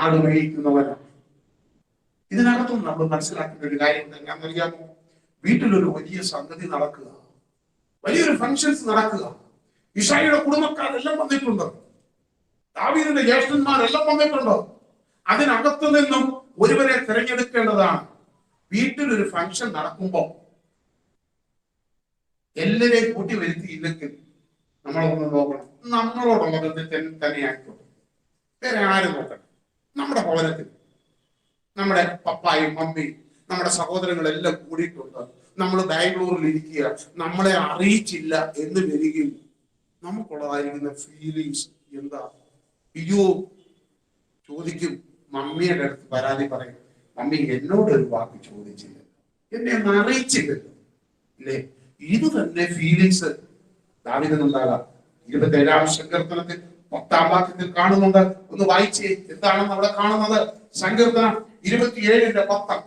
Speaker 1: ആടുമേയിക്കുന്നവനാണ്. ഇതിനകത്തും നമ്മൾ മനസ്സിലാക്കുന്ന ഒരു കാര്യം എന്താണെന്നറിയാമോ? വീട്ടിലൊരു വലിയ സംഗതി നടക്കുക, വലിയൊരു ഫങ്ഷൻസ് നടക്കുക. യിശായിയുടെ കുടുംബക്കാരെല്ലാം വന്നിട്ടുണ്ട്, ദാവീദിന്റെ ജ്യേഷ്ഠന്മാരെല്ലാം വന്നിട്ടുണ്ട്. അതിനകത്തു നിന്നും ഒരുവരെ തിരഞ്ഞെടുക്കേണ്ടതാണ്. വീട്ടിലൊരു ഫങ്ഷൻ നടക്കുമ്പോൾ എല്ലാരെയും കൂട്ടി വരുത്തിയില്ലെങ്കിൽ നമ്മളൊന്ന് നോക്കണം. നമ്മളോടുള്ള ബന്ധത്തിൽ തന്നെയായിക്കോട്ടെ, വേറെ ആരും നോക്കണം. നമ്മുടെ ഭവനത്തിൽ നമ്മുടെ പപ്പായും മമ്മിയും നമ്മുടെ സഹോദരങ്ങളെല്ലാം കൂടിയിട്ടുണ്ട്. നമ്മൾ ബാംഗ്ലൂരിൽ ഇരിക്കുക, നമ്മളെ അറിയിച്ചില്ല എന്ന് വരികയും നമുക്കുള്ളതായിരിക്കുന്ന ഫീലിങ്സ് എന്താ? അയ്യോ, ചോദിക്കും, മമ്മിയുടെ അടുത്ത് പരാതി പറയും, മമ്മി എന്നോടൊരു വാക്ക് ചോദിച്ചില്ല, എന്നെ ഒന്ന് അറിയിച്ചില്ലല്ലോ. ഇല്ലേ? ഇത് തന്നെ ഫീലിങ്സ് ദാവീദിനുണ്ടാകാം. 27-ാം സങ്കീർത്തനത്തിൽ 10-ാം വാക്യത്തിൽ കാണുന്നുണ്ട്. ഒന്ന് വായിച്ചേ, എന്താണെന്ന് അവിടെ കാണുന്നത്? സങ്കീർത്തനം 27-ന്റെ 10.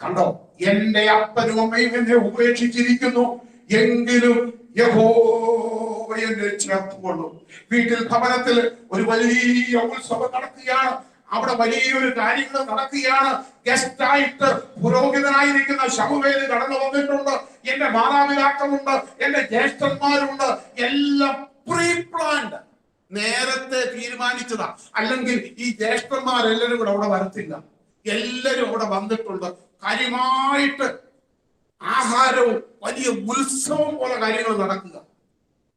Speaker 1: കണ്ടോ? എന്റെ അപ്പനും അമ്മയും എന്നെ ഉപേക്ഷിച്ചിരിക്കുന്നു, എങ്കിലും യഹോവ എന്നെ ചേർത്തുകൊള്ളും. വീട്ടിൽ ഭവനത്തിൽ ഒരു വലിയ ഉത്സവം നടക്കുകയാണ്. അവിടെ വലിയൊരു കാര്യങ്ങൾ നടക്കുകയാണ്. ഗസ്റ്റായിട്ട് പുരോഹിതനായിരിക്കുന്ന ശമൂവേൽ കടന്നു വന്നിട്ടുണ്ട്. എന്റെ മാതാപിതാക്കളുണ്ട്, എന്റെ ജ്യേഷ്ഠന്മാരുണ്ട്. എല്ലാം പ്രീ പ്ലാൻഡ്, നേരത്തെ തീരുമാനിച്ചതാ. അല്ലെങ്കിൽ ഈ ജ്യേഷ്ഠന്മാരെല്ലാരും കൂടെ അവിടെ വരത്തില്ല. എല്ലാരും അവിടെ വന്നിട്ടുണ്ട്. കാര്യമായിട്ട് ആഹാരവും വലിയ ഉത്സവം പോലെ കാര്യങ്ങൾ നടക്കുക.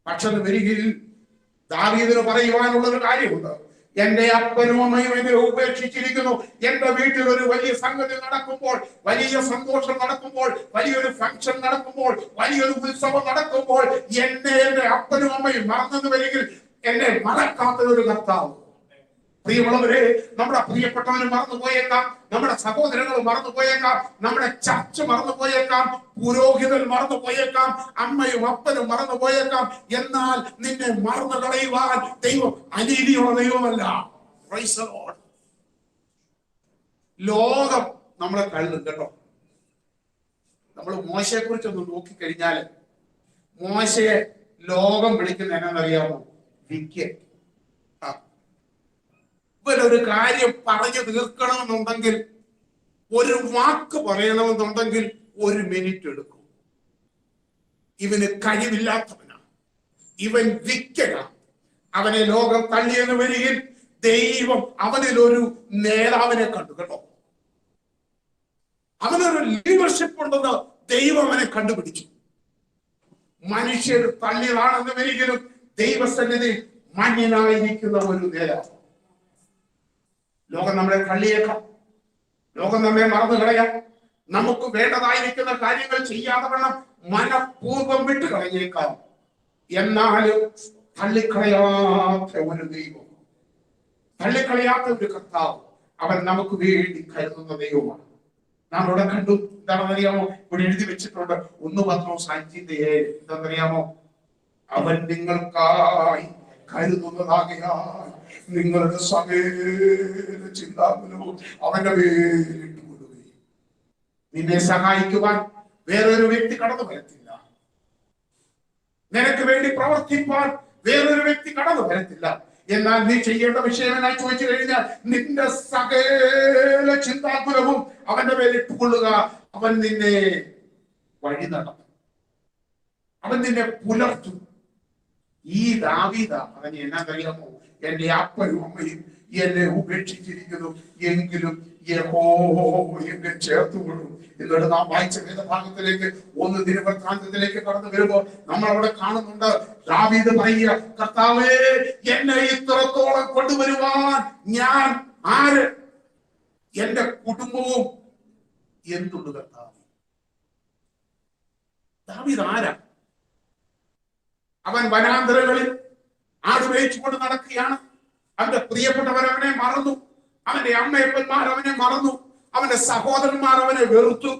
Speaker 1: പക്ഷെ വരികയിൽ ദാവീദിന് പറയുവാനുള്ളൊരു കാര്യമുണ്ട്. എന്റെ അപ്പനും അമ്മയും എന്നെ ഉപേക്ഷിച്ചിരിക്കുന്നു. എന്റെ വീട്ടിൽ ഒരു വലിയ സംഗതി നടക്കുമ്പോൾ, വലിയ സന്തോഷം നടക്കുമ്പോൾ, വലിയൊരു ഫംഗ്ഷൻ നടക്കുമ്പോൾ, വലിയൊരു ഉത്സവം നടക്കുമ്പോൾ എന്നെ എന്റെ അപ്പനും അമ്മയും മറന്നെന്ന് വരികിൽ എന്നെ മറക്കാത്തൊരു കർത്താവ്. പ്രിയമുള്ളവരെ, നമ്മുടെ പ്രിയപ്പെട്ടവന് മറന്നുപോയേക്കാം, നമ്മുടെ സഹോദരങ്ങൾ മറന്നുപോയേക്കാം, നമ്മുടെ ചർച്ച മറന്നുപോയേക്കാം, പുരോഹിതൻ മറന്നുപോയേക്കാം, അമ്മയും അപ്പനും മറന്നുപോയേക്കാം. എന്നാൽ നിന്നെ മറന്നു കളയുവാൻ ദൈവം അനീതിയുള്ള ദൈവമല്ല. Praise the Lord. ലോകം നമ്മളെ കള്ളും കേട്ടോ. നമ്മൾ മോശയെ കുറിച്ചൊന്ന് നോക്കിക്കഴിഞ്ഞാൽ മോശയെ ലോകം വിളിക്കുന്ന എന്നാന്നറിയാമോ? വിക്ക്. ഇവരൊരു കാര്യം പറഞ്ഞു തീർക്കണമെന്നുണ്ടെങ്കിൽ, ഒരു വാക്ക് പറയണമെന്നുണ്ടെങ്കിൽ 1 മിനിറ്റ് എടുക്കും. ഇവന് കഴിവില്ലാത്തവനാണ്, ഇവൻ വിക്കനാണ്. അവനെ ലോകം തള്ളിയെന്ന് വരികിൽ ദൈവം അവനിലൊരു നേതാവിനെ കണ്ടു കേട്ടോ. അവനൊരു ലീഡർഷിപ്പ് ഉണ്ടെന്ന് ദൈവം അവനെ കണ്ടുപിടിച്ചു. മനുഷ്യർ തള്ളിയതാണെന്ന് വരികിലും ദൈവസന്നിധി മണ്ണിനായിരിക്കുന്ന ഒരു നേതാവ്. ലോകം നമ്മളെ തള്ളിയേക്കാം, ലോകം നമ്മെ മറന്നു കളയാം, നമുക്ക് വേണ്ടതായിരിക്കുന്ന കാര്യങ്ങൾ ചെയ്യാതെ വേണം മനഃപൂർവ്വം വിട്ടു കളഞ്ഞേക്കാം. എന്നാലും തള്ളിക്കളയാത്ത ഒരു ദൈവം, തള്ളിക്കളയാത്ത ഒരു കർത്താവ്, അവൻ നമുക്ക് വേണ്ടി കരുതുന്ന ദൈവമാണ്. നാം ഇവിടെ കണ്ടു. എന്താണെന്നറിയാമോ? ഇവിടെ എഴുതി വെച്ചിട്ടുണ്ട് 1 പത്രോസ് 5:7. എന്താണെന്നറിയാമോ? അവൻ നിങ്ങൾക്കായി കരുതുന്നതാകയാൽ നിങ്ങളുടെ സകല ചിന്താകുലവും അവന്റെ പേരിട്ട് കൊടുക്കുകയും. നിന്നെ സഹായിക്കുവാൻ വേറൊരു വ്യക്തി കടന്നു വരത്തില്ല, നിനക്ക് വേണ്ടി പ്രവർത്തിപ്പാൻ വേറൊരു വ്യക്തി കടന്നു വരത്തില്ല. എന്നാൽ നീ ചെയ്യേണ്ട വിഷയം എന്നാ ചോദിച്ചു കഴിഞ്ഞാൽ നിന്റെ സകല ചിന്താകുലവും അവന്റെ മേൽ ഇട്ടുകൊള്ളുക. അവൻ നിന്നെ വഴി നടത്തും, അവൻ നിന്നെ പുലർത്തും. ഈ ദാവീദ പറഞ്ഞ എന്നാന്നറിയാമോ? എന്റെ അപ്പനും അമ്മയും എന്നെ ഉപേക്ഷിച്ചിരിക്കുന്നു, എങ്കിലും യഹോവ എന്നെ ചേർത്തുകൊള്ളും. എന്നിട്ട് നാം വായിച്ച വേദഭാഗത്തിലേക്ക് ഒന്ന് ദിനവൃത്താന്തത്തിലേക്ക് കടന്നു വരുമ്പോൾ നമ്മൾ അവിടെ കാണുന്നുണ്ട്, ദാവീദ് പറയുക, കർത്താവേ എന്നെ ഇത്രത്തോളം കൊണ്ടുവരുവാൻ ഞാൻ ആര്, എന്റെ കുടുംബവും എന്തുണ്ട് കർത്താവേ? ദാവീദ് ആരാ? അവൻ വനാന്തരങ്ങളിൽ ആട് മേയിച്ചുകൊണ്ട് നടക്കുകയാണ്. അവന്റെ പ്രിയപ്പെട്ടവർ അവനെ മറന്നു, അവന്റെ അമ്മയപ്പന്മാർ അവനെ മറന്നു, അവന്റെ സഹോദരന്മാർ അവനെ വെറുത്തു.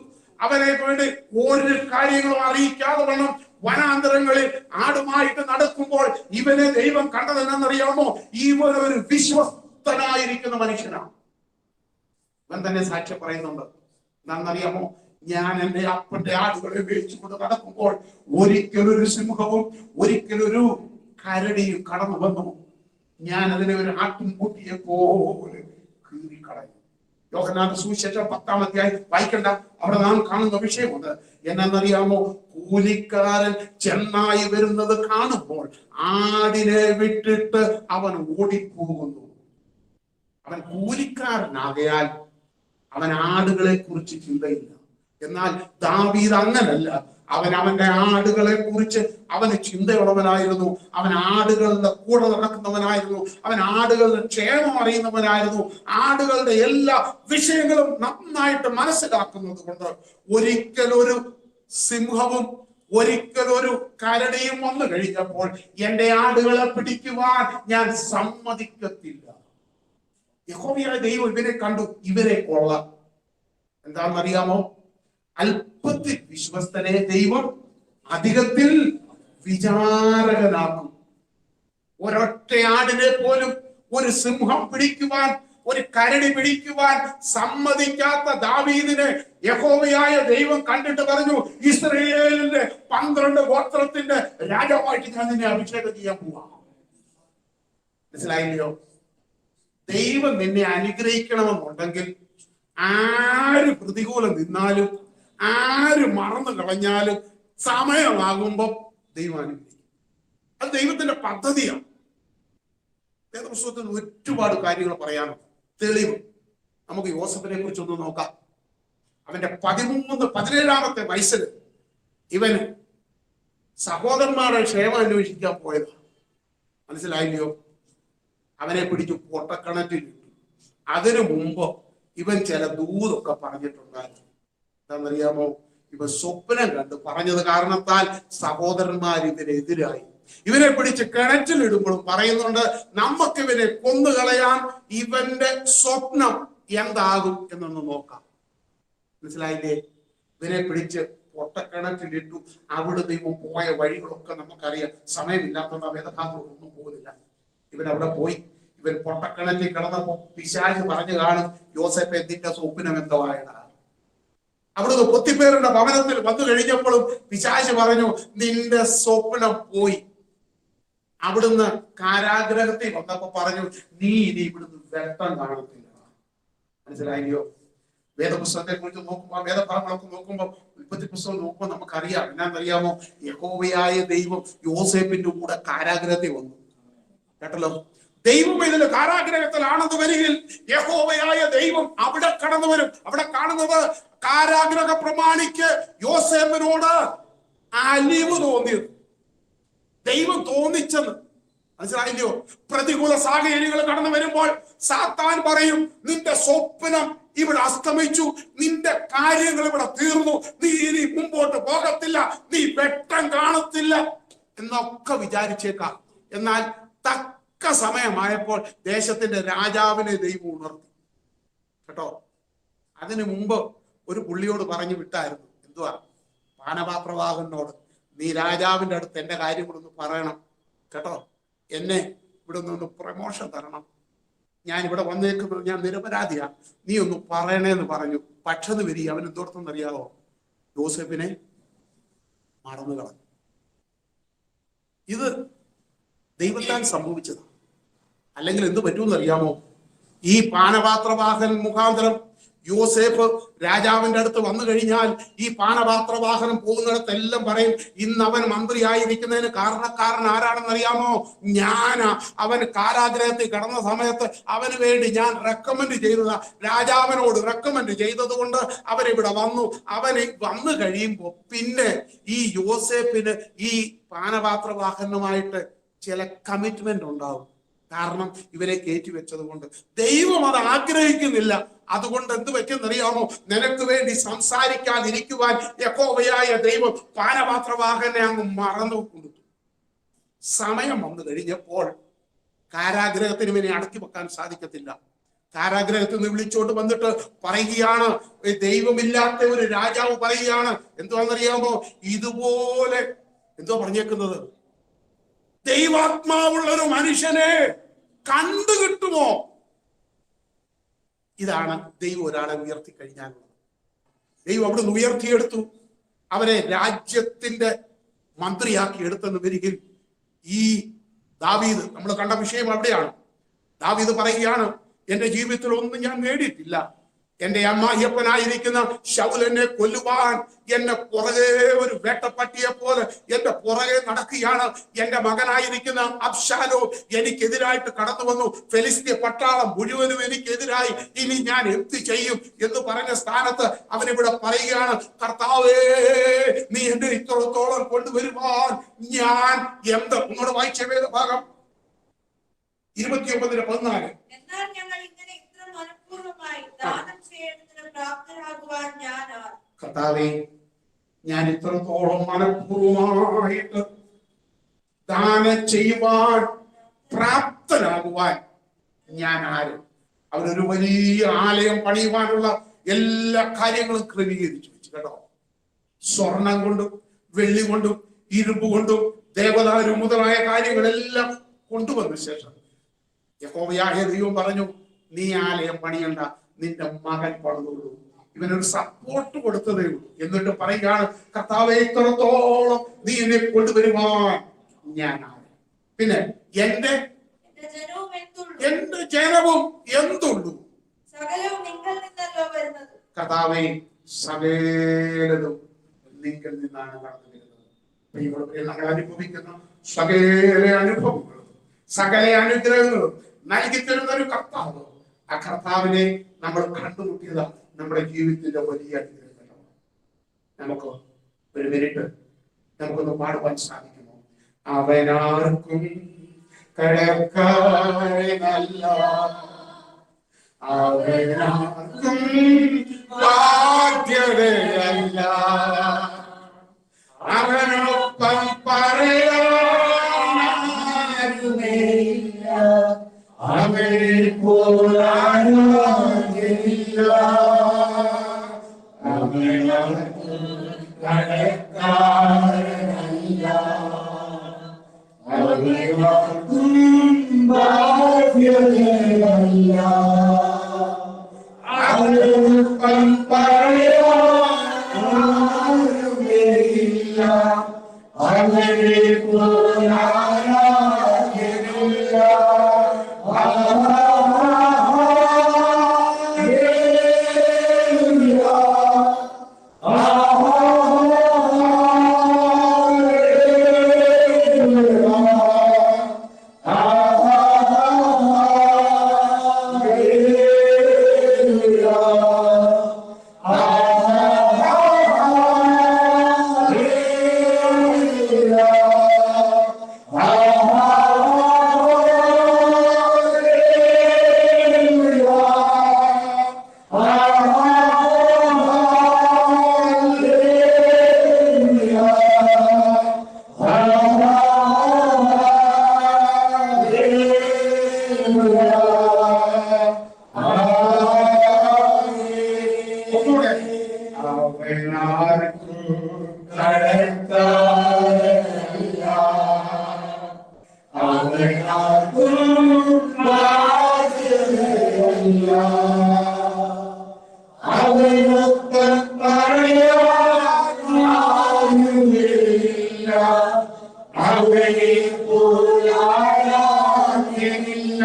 Speaker 1: അവനെ വേണ്ടി ഒരു കാര്യങ്ങളും അറിയിക്കാതെ വണ്ണം വനാന്തരങ്ങളിൽ ആടുമായിട്ട് നടക്കുമ്പോൾ ഇവനെ ദൈവം കണ്ടതെന്നറിയാമോ? ഇവൻ ഒരു വിശ്വസ്തനായിരിക്കുന്ന മനുഷ്യനാണ്. ഇവൻ തന്നെ സാക്ഷ്യം പറയുന്നുണ്ട്. എന്താണെന്നറിയാമോ? ഞാൻ എന്റെ അപ്പന്റെ ആടുകളെ മേയിച്ചുകൊണ്ട് നടക്കുമ്പോൾ ഒരിക്കലൊരു സിംഹവും ഒരിക്കലൊരു കരടിയും കടന്നു വന്നു, ഞാൻ അതിനെ ഒരു ആട്ടിൻകുട്ടിയെ പോലെ കീറിക്കളഞ്ഞു. യോഹന്നാന്റെ സുവിശേഷം 10-ാം അധ്യായം വായിക്കണ്ട, അവിടെ നാം കാണുന്ന വിഷയമുണ്ട്. എന്നറിയാമോ? കൂലിക്കാരൻ ചെന്നായി വരുന്നത് കാണുമ്പോൾ ആടിനെ വിട്ടിട്ട് അവൻ ഓടിപ്പോകുന്നു. അവൻ കൂലിക്കാരനാകയാൽ അവൻ ആടുകളെ കുറിച്ച് ചിന്തയില്ല. എന്നാൽ ദാവീദ് അങ്ങനല്ല. അവൻ അവന്റെ ആടുകളെ കുറിച്ച് അവന് ചിന്തയുള്ളവനായിരുന്നു. അവൻ ആടുകളുടെ കൂടെ നടക്കുന്നവനായിരുന്നു. അവൻ ആടുകളുടെ ക്ഷേമം അറിയുന്നവനായിരുന്നു. ആടുകളുടെ എല്ലാ വിഷയങ്ങളും നന്നായിട്ട് മനസ്സിലാക്കുന്നത് കൊണ്ട് ഒരിക്കലൊരു സിംഹവും ഒരിക്കലൊരു കരടിയും വന്നു കഴിഞ്ഞപ്പോൾ എന്റെ ആടുകളെ പിടിക്കുവാൻ ഞാൻ സമ്മതിക്കത്തില്ല. യഹോവയായ ദൈവം ഇവരെ കണ്ടു, ഇവരെ കൊള്ളാം. എന്താണെന്നറിയാമോ? അല്പത്തിൽ വിശ്വസ്തനെ ദൈവം അധികത്തിൽ വിചാരകനാക്കും. ഒരൊറ്റ ആടിനെ പോലും ഒരു സിംഹം പിടിക്കുവാൻ, ഒരു കരടി പിടിക്കുവാൻ സമ്മതിക്കാത്ത ദാവീദിനെ യഹോവയായ ദൈവം കണ്ടിട്ട് പറഞ്ഞു, ഇസ്രായേലിന്റെ 12 ഗോത്രത്തിന്റെ രാജാവായിട്ട് ഞാൻ നിന്നെ അഭിഷേകം ചെയ്യാൻ പോവാ. മനസ്സിലായില്ലയോ? ദൈവം നിന്നെ അനുഗ്രഹിക്കണമെന്നുണ്ടെങ്കിൽ ആര് പ്രതികൂലം നിന്നാലും ആര് മറന്നു കളഞ്ഞാലും സമയമാകുമ്പോ ദൈവം അനുഗ്രഹിക്കും. അത് ദൈവത്തിന്റെ പദ്ധതിയാണ്. വേദപുസ്തകത്തിൽ ഒരുപാട് കാര്യങ്ങൾ പറയാനുണ്ട്. തെളിവ് നമുക്ക് യോസേഫിനെ കുറിച്ചൊന്ന് നോക്കാം. അവന്റെ 17-ാമത്തെ വയസ്സിൽ ഇവൻ സഹോദരന്മാരുടെ ക്ഷേമം അന്വേഷിക്കാൻ പോയതാണ്. മനസ്സിലായില്ലയോ? അവനെ പിടിച്ചു പൊട്ടക്കിണറ്റിലിട്ടു. അതിനു മുമ്പ് ഇവൻ ചില ദൂതൊക്കെ പറഞ്ഞിട്ടുണ്ടായിരുന്നു. എന്താണെന്നറിയാമോ? ഇവൻ സ്വപ്നം കണ്ട് പറഞ്ഞത് കാരണത്താൽ സഹോദരന്മാർ ഇവനെതിരായി. ഇവനെ പിടിച്ച് കിണറ്റിലിടുമ്പോഴും പറയുന്നുണ്ട്, നമുക്ക് ഇവനെ കൊന്നുകളയാൻ, ഇവന്റെ സ്വപ്നം എന്താകും എന്നൊന്ന് നോക്കാം. മനസ്സിലായില്ലേ? ഇവനെ പിടിച്ച് പൊട്ടക്കിണറ്റിലിട്ടു. അവിടെ ദൈവം പോയ വഴികളൊക്കെ നമുക്കറിയാം. സമയമില്ലാത്തതുകൊണ്ട് ആ വേദഭാഗങ്ങളൊന്നും പോകുന്നില്ല. ഇവൻ അവിടെ പോയി. ഇവൻ പൊട്ടക്കിണറ്റിൽ കിടന്നപ്പോ പിശാച് പറഞ്ഞു കാണും, യോസേഫേ നിന്റെ സ്വപ്നം എന്തോ ആയതാണ്. അവിടുന്ന് പൊത്തിപ്പേരുടെ ഭവനത്തിൽ വന്നു കഴിഞ്ഞപ്പോഴും പിശാച് പറഞ്ഞു, നിന്റെ സ്വപ്നം പോയി. അവിടുന്ന് കാരാഗ്രഹത്തിൽ വന്നപ്പോ പറഞ്ഞു, നീ ഇനി ഇവിടുന്ന് വെട്ടം കാണത്തില്ല. മനസ്സിലായില്ലയോ? വേദപുസ്തകത്തെ കുറിച്ച് നോക്കുമ്പോൾ, വേദഭാഗങ്ങളൊക്കെ നോക്കുമ്പോൾ, ഉൽപ്പത്തി പുസ്തകം നോക്കുമ്പോൾ നമുക്കറിയാം. എന്നാന്നറിയാമോ? യഹോവയായ ദൈവം യോസേഫിന്റെ കൂടെ കാരാഗ്രഹത്തിൽ വന്നു. കേട്ടല്ലോ? ദൈവം ഇതിന്റെ കാരാഗ്രഹത്തിലാണെന്ന് വരികിൽ യഹോവയായ ദൈവം അവിടെ കടന്നു വരും. അവിടെ കാണുന്നത് കാരാഗ്രഹ പ്രമാണിക്ക് യോസേഫിനോട് അലിവ് തോന്നിയത്. ദൈവം തോന്നിച്ചെന്ന്. മനസ്സിലായില്ലയോ? പ്രതികൂല സാഹചര്യങ്ങൾ കടന്നു വരുമ്പോൾ സാത്താൻ പറയും, നിന്റെ സ്വപ്നം ഇവിടെ അസ്തമിച്ചു, നിന്റെ കാര്യങ്ങൾ ഇവിടെ തീർന്നു, നീ ഇനി മുമ്പോട്ട് പോകത്തില്ല, നീ വെട്ടം കാണത്തില്ല എന്നൊക്കെ വിചാരിച്ചേക്കാം. എന്നാൽ തക്ക സമയമായപ്പോൾ ദേശത്തിന്റെ രാജാവിനെ ദൈവം ഉണർത്തി. കേട്ടോ? അതിനു മുമ്പ് ഒരു പുള്ളിയോട് പറഞ്ഞു വിട്ടായിരുന്നു. എന്തുവാ? പാനപാപ്രവാഹനോട്, നീ രാജാവിന്റെ അടുത്ത് എന്റെ കാര്യം കൂടെ ഒന്ന് പറയണം കേട്ടോ, എന്നെ ഇവിടെ നിന്ന് പ്രമോഷൻ തരണം, ഞാൻ ഇവിടെ വന്നേക്കുന്നത് ഞാൻ നിരപരാധിയാ, നീ ഒന്ന് പറയണേന്ന് പറഞ്ഞു. പക്ഷത് വരി അവൻ എന്തോർത്തെന്നറിയാവോ? യോസേഫിനെ മറന്നു കളഞ്ഞു. ഇത് ദൈവത്താൽ സംഭവിച്ചതാണ്. അല്ലെങ്കിൽ എന്ത് പറ്റൂന്ന് അറിയാമോ? ഈ പാനപാത്രവാഹൻ മുഖാന്തരം യോസേഫ് രാജാവിന്റെ അടുത്ത് വന്നു കഴിഞ്ഞാൽ ഈ പാനപാത്രവാഹനം പോകുന്നിടത്തെല്ലാം പറയും, ഇന്ന് അവൻ മന്ത്രിയായിരിക്കുന്നതിന് കാരണക്കാരൻ ആരാണെന്ന് അറിയാമോ? ഞാനാ. അവൻ കാരാഗ്രഹത്തിൽ കടന്ന സമയത്ത് അവന് വേണ്ടി ഞാൻ റെക്കമെൻഡ് ചെയ്തതാ, രാജാവിനോട് റെക്കമെൻഡ് ചെയ്തത് കൊണ്ട് അവൻ ഇവിടെ വന്നു. അവന് വന്നു കഴിയുമ്പോ പിന്നെ ഈ യോസേഫിന് ഈ പാനപാത്രവാഹനുമായിട്ട് ചില കമ്മിറ്റ്മെന്റ് ഉണ്ടാവും. കാരണം ഇവരെ കയറ്റി വെച്ചത് കൊണ്ട് ദൈവം അത് ആഗ്രഹിക്കുന്നില്ല. അതുകൊണ്ട് എന്ത് പറ്റുന്നറിയാമോ? നിനക്ക് വേണ്ടി സംസാരിക്കാതിരിക്കുവാൻ യഹോവയായ ദൈവം പാനപാത്രവാഹനെ അങ്ങ് മറന്നു കൊടുത്തു. സമയം വന്നു കഴിഞ്ഞപ്പോൾ കാരാഗ്രഹത്തിന് ഇവനെ അടക്കി വെക്കാൻ സാധിക്കത്തില്ല. കാരാഗ്രഹത്തിൽ നിന്ന് വിളിച്ചോണ്ട് വന്നിട്ട് പറയുകയാണ്, ദൈവമില്ലാത്ത ഒരു രാജാവ് പറയുകയാണ്, എന്തുവാണെന്നറിയാമോ? ഇതുപോലെ എന്തോ പറഞ്ഞേക്കുന്നത്, ദൈവാത്മാവുള്ള ഒരു മനുഷ്യനെ കണ്ടു കിട്ടുമോ? ഇതാണ് ദൈവം ഒരാളെ ഉയർത്തി കഴിഞ്ഞാലുള്ളത്. ദൈവം അവിടുന്ന് ഉയർത്തിയെടുത്തു, അവരെ രാജ്യത്തിന്റെ മന്ത്രിയാക്കി എടുത്തെന്ന് വരികിൽ ഈ ദാവീദ്, നമ്മൾ കണ്ട വിഷയം അവിടെയാണ്. ദാവീദ് പറയുകയാണ്, എന്റെ ജീവിതത്തിൽ ഒന്നും ഞാൻ നേടിയിട്ടില്ല. എന്റെ അമ്മായിയപ്പനായിരിക്കുന്ന ശൗൽ എന്നെ കൊല്ലുവാൻ എന്നെ പുറകെ ഒരു വേട്ടപ്പട്ടിയെ പോലെ എന്റെ പുറകെ നടക്കുകയാണ്. എന്റെ മകനായിരിക്കുന്ന അബ്ശാലോം എനിക്കെതിരായിട്ട് കടന്നു വന്നു. ഫെലിസ്ത്യ പട്ടാളം മുഴുവനും എനിക്കെതിരായി. ഇനി ഞാൻ എന്ത് ചെയ്യും എന്ന് പറഞ്ഞ സ്ഥാനത്ത് അവനിവിടെ പറയുകയാണ്, കർത്താവേ, നീ എന്നെ ഇത്രത്തോളം കൊണ്ടുവരുവാൻ ഞാൻ എന്ത്? ഒന്നുകൂടെ വായിച്ച വേദഭാഗം 29:14.
Speaker 3: എന്നാൽ ഞങ്ങൾ ഇങ്ങനെ ഇത്ര മനഃപൂർവ്വമായി ദാനം ചെയ്യേണ്ടതിന് പ്രാപ്തരാകുവാൻ ഞാൻ ആർ?
Speaker 1: കർത്താവേ, ഞാൻ ഇത്രത്തോളം മനഃപൂർവ്വമായിട്ട് ദാനം ചെയ്യുവാൻ പ്രാപ്തനാകുവാൻ ഞാൻ ആര്? അവരൊരു വലിയ ആലയം പണിയുവാനുള്ള എല്ലാ കാര്യങ്ങളും ക്രമീകരിച്ചു വെച്ചു കേട്ടോ. സ്വർണം കൊണ്ടും വെള്ളി കൊണ്ടും ഇരുമ്പ് കൊണ്ടും ദേവദാരു മുതലായ കാര്യങ്ങളെല്ലാം കൊണ്ടുവന്ന ശേഷം യഹോവയായ ദൈവം പറഞ്ഞു, നീ ആലയം പണിയണ്ട, നിന്റെ മകൻ പണിതുള്ളൂ. ഇവനൊരു സപ്പോർട്ട് കൊടുത്തതേ ഉള്ളൂ. എന്നിട്ട് പറയുകയാണ്, കർത്താവേ, ഇത്രത്തോളം നീ എന്നെ കൊണ്ടുവരുവാൻ ഞാൻ ആര്? പിന്നെ എന്റെ ജനവും എന്തുള്ളൂ? കർത്താവേ, സകലതും നിങ്ങൾ നിന്നാണ് കടന്നു വരുന്നത്. നമ്മൾ അനുഭവിക്കുന്ന സകല അനുഭവങ്ങളും സകല അനുഗ്രഹങ്ങളും നൽകി തരുന്ന ഒരു കർത്താവ്. ആ കർത്താവിനെ നമ്മൾ കണ്ടുമുട്ടിയതാണ് നമ്മുടെ ജീവിതത്തിന്റെ വലിയ അനുഗ്രഹങ്ങളാണ്. നമുക്ക് ഒരു മിനിറ്റ് നമുക്കൊന്ന് പാടുവാൻ സാധിക്കുമോ? അവനാർക്കും കടക്കാരനല്ല, അവനാർക്കും ബാധ്യതയല്ല, അവനൊപ്പം പറയാനില്ല, അവനെ പോലാരില്ല, അവനാർക്കും കടക്കാരനല്ല, അവനാർക്കും ബാധ്യതയല്ല, അവനൊപ്പം പറയാനില്ല, അവനെ പോലാരില്ല. അവനെ പോലാരില്ല,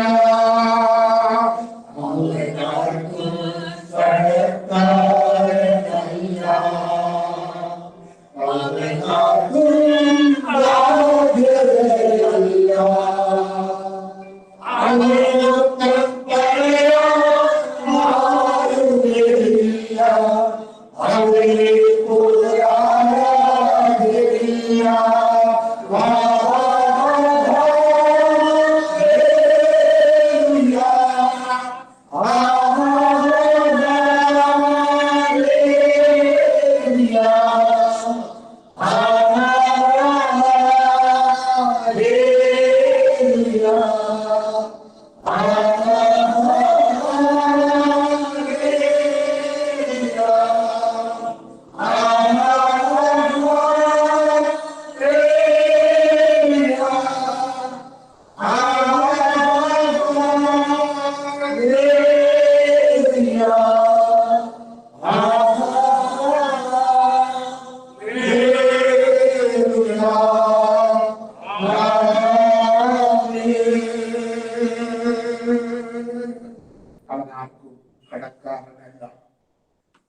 Speaker 4: അവനാർക്കും കടക്കാരനല്ല.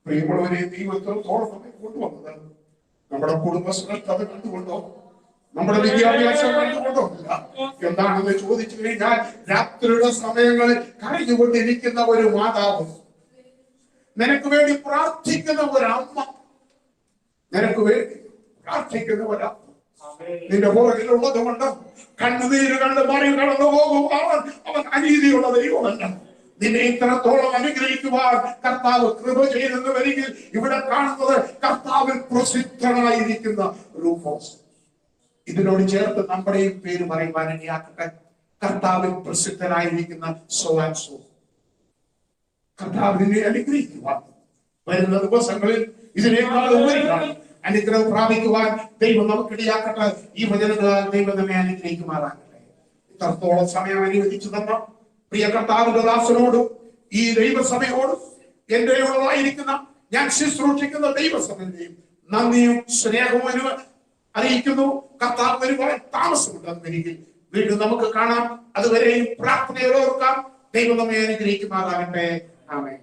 Speaker 4: പ്രിയമുള്ളവരെ, ദൈവത്തോളം നമ്മെ കൊണ്ടുവന്നത് നമ്മുടെ കുടുംബശ്രദ്ധ കണ്ടുകൊണ്ടോ നമ്മുടെ വിദ്യാഭ്യാസം കണ്ടുകൊണ്ടോ ഇല്ല. എന്താണെന്ന് ചോദിച്ചു കഴിഞ്ഞാൽ രാത്രിയുടെ സമയങ്ങളിൽ കരഞ്ഞുകൊണ്ടിരിക്കുന്ന ഒരു മാതാവ്, നിനക്ക് വേണ്ടി പ്രാർത്ഥിക്കുന്ന ഒരമ്മ, നിനക്ക് വേണ്ടി പ്രാർത്ഥിക്കുന്ന ഒരമ്മ നിന്റെ പുറകിലുള്ളത് കൊണ്ട് കണ്ണുനീര് കണ്ട് മറി കടന്നു പോകുവാൻ അവൻ അനീതിയുള്ള ദൈവമല്ല. നിന്നെ ഇത്രത്തോളം അനുഗ്രഹിക്കുവാൻ കർത്താവ് കൃപ ചെയ്തെന്ന് വരികിൽ ഇവിടെ കാണുന്നത് കർത്താവിൽ പ്രസിദ്ധനായിരിക്കുന്ന റൂഫോസ്. ഇതിനോട് ചേർത്ത് നമ്മുടെയും പേര് പറയുവാൻ ഇനിയാക്കട്ടെ. കർത്താവിൽ പ്രസിദ്ധനായിരിക്കുന്ന സോ ആൻഡ് സോ. കർത്താവിനെ അനുഗ്രഹിക്കുവാൻ വരുന്ന ദിവസങ്ങളിൽ ഇതിനേക്കാൾ ഉപരിയാണ് അനുഗ്രഹം പ്രാപിക്കുവാൻ ദൈവം നമുക്കിടയാക്കട്ടെ. ഈ വചനങ്ങളാൽ ദൈവം നമ്മെ അനുഗ്രഹിക്കുമാറാകട്ടെ. ഇത്രത്തോളം സമയം അനുവദിച്ചു തന്ന പ്രിയ കർത്താവിന്റെ ദാസനോടും ഈ ദൈവസഭയോടും എന്റെ ഉള്ളതായിരിക്കുന്ന ഞാൻ ശുശ്രൂഷിക്കുന്ന ദൈവസഭയുടെയും നന്ദിയും സ്നേഹവും അറിയിക്കുന്നു. കർത്താവ് ഒരുപാട് താമസമുണ്ടെന്ന് വരികിൽ വീണ്ടും നമുക്ക് കാണാം. അതുവരെയും പ്രാർത്ഥനയോർക്കാം. ദൈവം നമ്മെ അനുഗ്രഹിക്കുമാറാകട്ടെ. ആമേൻ.